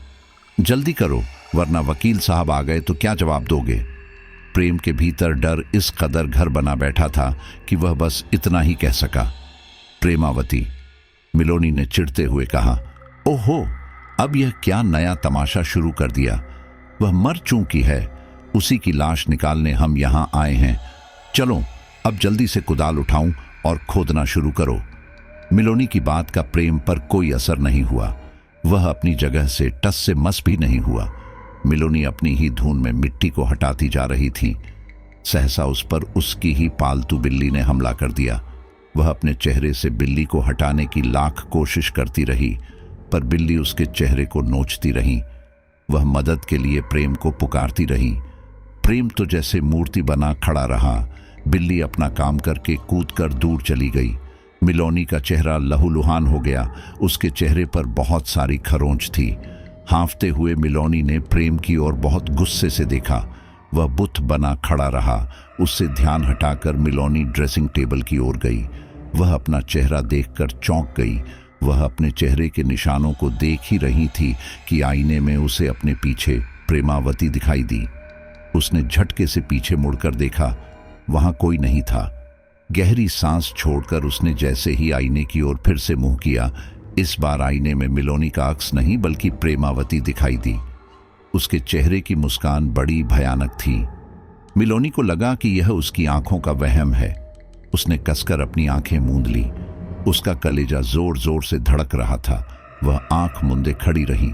जल्दी करो, वरना वकील साहब आ गए तो क्या जवाब दोगे? प्रेम के भीतर डर इस कदर घर बना बैठा था कि वह बस इतना ही कह सका, प्रेमावती। मिलोनी ने चिढ़ते हुए कहा, ओहो, अब यह क्या नया तमाशा शुरू कर दिया? वह मर चुकी है, उसी की लाश निकालने हम यहां आए हैं। चलो अब जल्दी से कुदाल उठाऊं और खोदना शुरू करो। मिलोनी की बात का प्रेम पर कोई असर नहीं हुआ। वह अपनी जगह से टस से मस भी नहीं हुआ। मिलोनी अपनी ही धुन में मिट्टी को हटाती जा रही थी। सहसा उस पर उसकी ही पालतू बिल्ली ने हमला कर दिया। वह अपने चेहरे से बिल्ली को हटाने की लाख कोशिश करती रही, पर बिल्ली उसके चेहरे को नोचती रही। वह मदद के लिए प्रेम को पुकारती रही। प्रेम तो जैसे मूर्ति बना खड़ा रहा। बिल्ली अपना काम करके कूदकर दूर चली गई। मिलोनी का चेहरा लहूलुहान हो गया। उसके चेहरे पर बहुत सारी खरोंच थी। हाँफते हुए मिलोनी ने प्रेम की ओर बहुत गुस्से से देखा। वह बुत बना खड़ा रहा। उससे ध्यान हटाकर मिलोनी ड्रेसिंग टेबल की ओर गई। वह अपना चेहरा देखकर चौंक गई। वह अपने चेहरे के निशानों को देख ही रही थी कि आईने में उसे अपने पीछे प्रेमावती दिखाई दी। उसने झटके से पीछे मुड़कर देखा, वहां कोई नहीं था। गहरी सांस छोड़कर उसने जैसे ही आईने की ओर फिर से मुंह किया, इस बार आईने में मिलोनी का अक्स नहीं बल्कि प्रेमावती दिखाई दी। उसके चेहरे की मुस्कान बड़ी भयानक थी। मिलोनी को लगा कि यह उसकी आंखों का वहम है। उसने कसकर अपनी आंखें मूंद ली। उसका कलेजा जोर जोर से धड़क रहा था। वह आंख मूंदे खड़ी रही।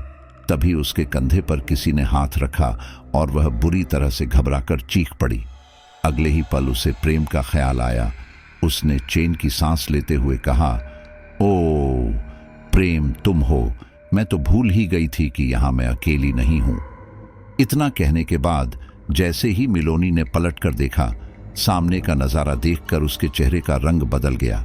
तभी उसके कंधे पर किसी ने हाथ रखा और वह बुरी तरह से घबराकर चीख पड़ी। अगले ही पल उसे प्रेम का ख्याल आया। उसने चैन की सांस लेते हुए कहा, ओ प्रेम, तुम हो। मैं तो भूल ही गई थी कि यहां मैं अकेली नहीं हूं। इतना कहने के बाद जैसे ही मिलोनी ने पलटकर देखा, सामने का नजारा देखकर उसके चेहरे का रंग बदल गया।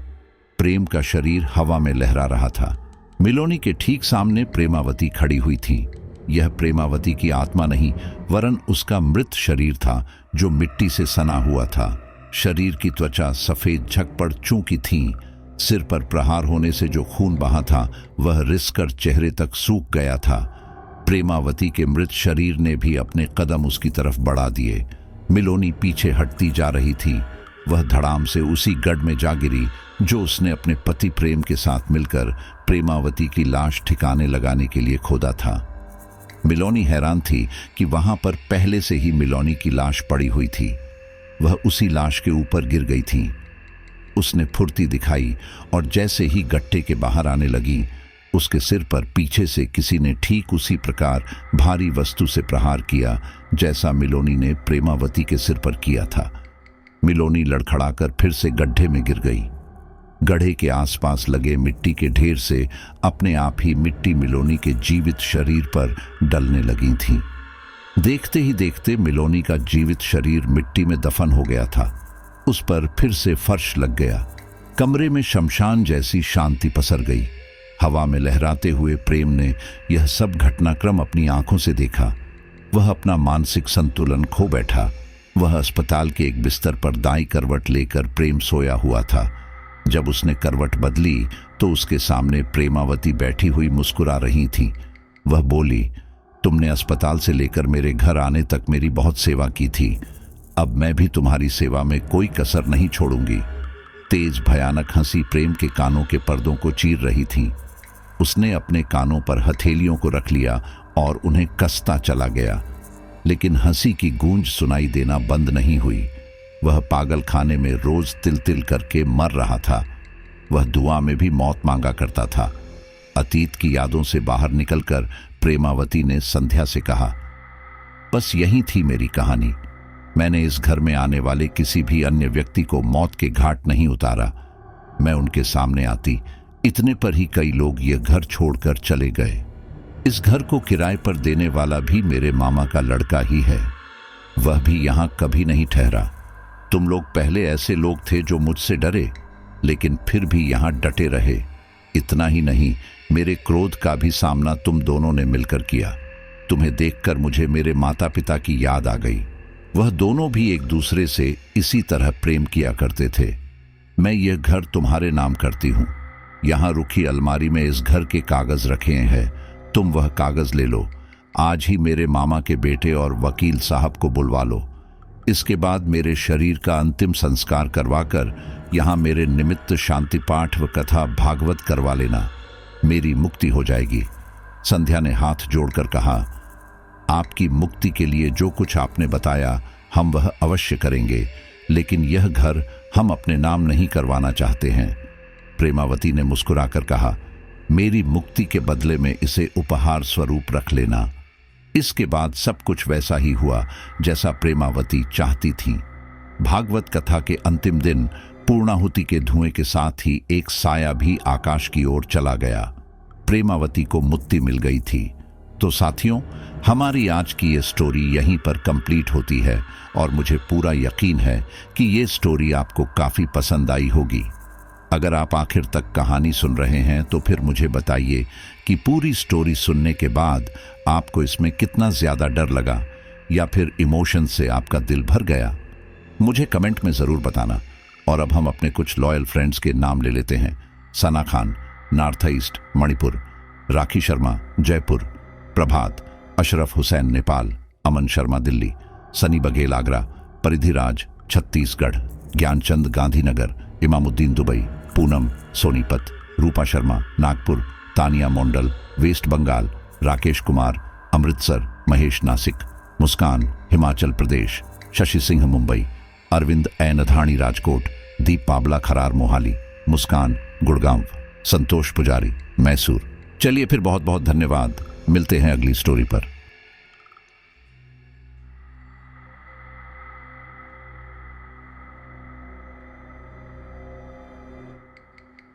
प्रेम का शरीर हवा में लहरा रहा था। मिलोनी के ठीक सामने प्रेमावती खड़ी हुई थी। यह प्रेमावती की आत्मा नहीं, वरन उसका मृत शरीर था जो मिट्टी से सना हुआ था। शरीर की त्वचा सफेद झकपड़ चूकी थी। सिर पर प्रहार होने से जो खून बहा था वह रिसकर चेहरे तक सूख गया था। प्रेमावती के मृत शरीर ने भी अपने कदम उसकी तरफ बढ़ा दिए। मिलोनी पीछे हटती जा रही थी। वह धड़ाम से उसी गढ़ में जा गिरी जो उसने अपने पति प्रेम के साथ मिलकर प्रेमावती की लाश ठिकाने लगाने के लिए खोदा था। मिलोनी हैरान थी कि वहां पर पहले से ही मिलोनी की लाश पड़ी हुई थी। वह उसी लाश के ऊपर गिर गई थी। उसने फुर्ती दिखाई और जैसे ही गट्टे के बाहर आने लगी, उसके सिर पर पीछे से किसी ने ठीक उसी प्रकार भारी वस्तु से प्रहार किया जैसा मिलोनी ने प्रेमावती के सिर पर किया था। मिलोनी लड़खड़ाकर फिर से गड्ढे में गिर गई। गड्ढे के आसपास लगे मिट्टी के ढेर से अपने आप ही मिट्टी मिलोनी के जीवित शरीर पर डलने लगी थी। देखते ही देखते मिलोनी का जीवित शरीर मिट्टी में दफन हो गया था। उस पर फिर से फर्श लग गया। कमरे में शमशान जैसी शांति पसर गई। हवा में लहराते हुए प्रेम ने यह सब घटनाक्रम अपनी आंखों से देखा। वह अपना मानसिक संतुलन खो बैठा। वह अस्पताल के एक बिस्तर पर दाईं करवट लेकर प्रेम सोया हुआ था। जब उसने करवट बदली तो उसके सामने प्रेमावती बैठी हुई मुस्कुरा रही थी। वह बोली, तुमने अस्पताल से लेकर मेरे घर आने तक मेरी बहुत सेवा की थी। अब मैं भी तुम्हारी सेवा में कोई कसर नहीं छोड़ूंगी। तेज भयानक हंसी प्रेम के कानों के पर्दों को चीर रही थी। उसने अपने कानों पर हथेलियों को रख लिया और उन्हें कसता चला गया, लेकिन हंसी की गूंज सुनाई देना बंद नहीं हुई। वह पागल खाने में रोज तिल तिल करके मर रहा था। वह दुआ में भी मौत मांगा करता था। अतीत की यादों से बाहर निकलकर प्रेमावती ने संध्या से कहा, बस यही थी मेरी कहानी। मैंने इस घर में आने वाले किसी भी अन्य व्यक्ति को मौत के घाट नहीं उतारा। मैं उनके सामने आती, इतने पर ही कई लोग यह घर छोड़कर चले गए। इस घर को किराए पर देने वाला भी मेरे मामा का लड़का ही है। वह भी यहां कभी नहीं ठहरा। तुम लोग पहले ऐसे लोग थे जो मुझसे डरे। लेकिन फिर भी यहाँ डटे रहे। इतना ही नहीं, मेरे क्रोध का भी सामना तुम दोनों ने मिलकर किया। तुम्हें देखकर मुझे मेरे माता पिता की याद आ गई। वह दोनों भी एक दूसरे से इसी तरह प्रेम किया करते थे। मैं यह घर तुम्हारे नाम करती हूँ। यहाँ रुखी अलमारी में इस घर के कागज रखे हैं, तुम वह कागज ले लो। आज ही मेरे मामा के बेटे और वकील साहब को बुलवा लो। इसके बाद मेरे शरीर का अंतिम संस्कार करवाकर यहाँ मेरे निमित्त शांति पाठ व कथा भागवत करवा लेना। मेरी मुक्ति हो जाएगी। संध्या ने हाथ जोड़कर कहा, आपकी मुक्ति के लिए जो कुछ आपने बताया हम वह अवश्य करेंगे, लेकिन यह घर हम अपने नाम नहीं करवाना चाहते हैं। प्रेमावती ने मुस्कुराकर कहा, मेरी मुक्ति के बदले में इसे उपहार स्वरूप रख लेना। इसके बाद सब कुछ वैसा ही हुआ जैसा प्रेमावती चाहती थी। भागवत कथा के अंतिम दिन पूर्णाहुति के धुएं के साथ ही एक साया भी आकाश की ओर चला गया। प्रेमावती को मुक्ति मिल गई थी। तो साथियों, हमारी आज की ये स्टोरी यहीं पर कंप्लीट होती है और मुझे पूरा यकीन है कि ये स्टोरी आपको काफ़ी पसंद आई होगी। अगर आप आखिर तक कहानी सुन रहे हैं तो फिर मुझे बताइए कि पूरी स्टोरी सुनने के बाद आपको इसमें कितना ज़्यादा डर लगा या फिर इमोशन से आपका दिल भर गया। मुझे कमेंट में ज़रूर बताना। और अब हम अपने कुछ लॉयल फ्रेंड्स के नाम ले लेते हैं। सना खान, नॉर्थ ईस्ट मणिपुर, राखी शर्मा जयपुर, प्रभात, अशरफ हुसैन नेपाल, अमन शर्मा दिल्ली, सनी बघेल आगरा, परिधिराज छत्तीसगढ़, ज्ञानचंद गांधीनगर, इमामुद्दीन दुबई, पूनम सोनीपत, रूपा शर्मा नागपुर, तानिया मोंडल वेस्ट बंगाल, राकेश कुमार अमृतसर, महेश नासिक, मुस्कान हिमाचल प्रदेश, शशि सिंह मुंबई, अरविंद नधाणी राजकोट, दीप पाबला खरार मोहाली, मुस्कान गुड़गांव, संतोष पुजारी मैसूर। चलिए फिर बहुत बहुत धन्यवाद। मिलते हैं अगली स्टोरी पर।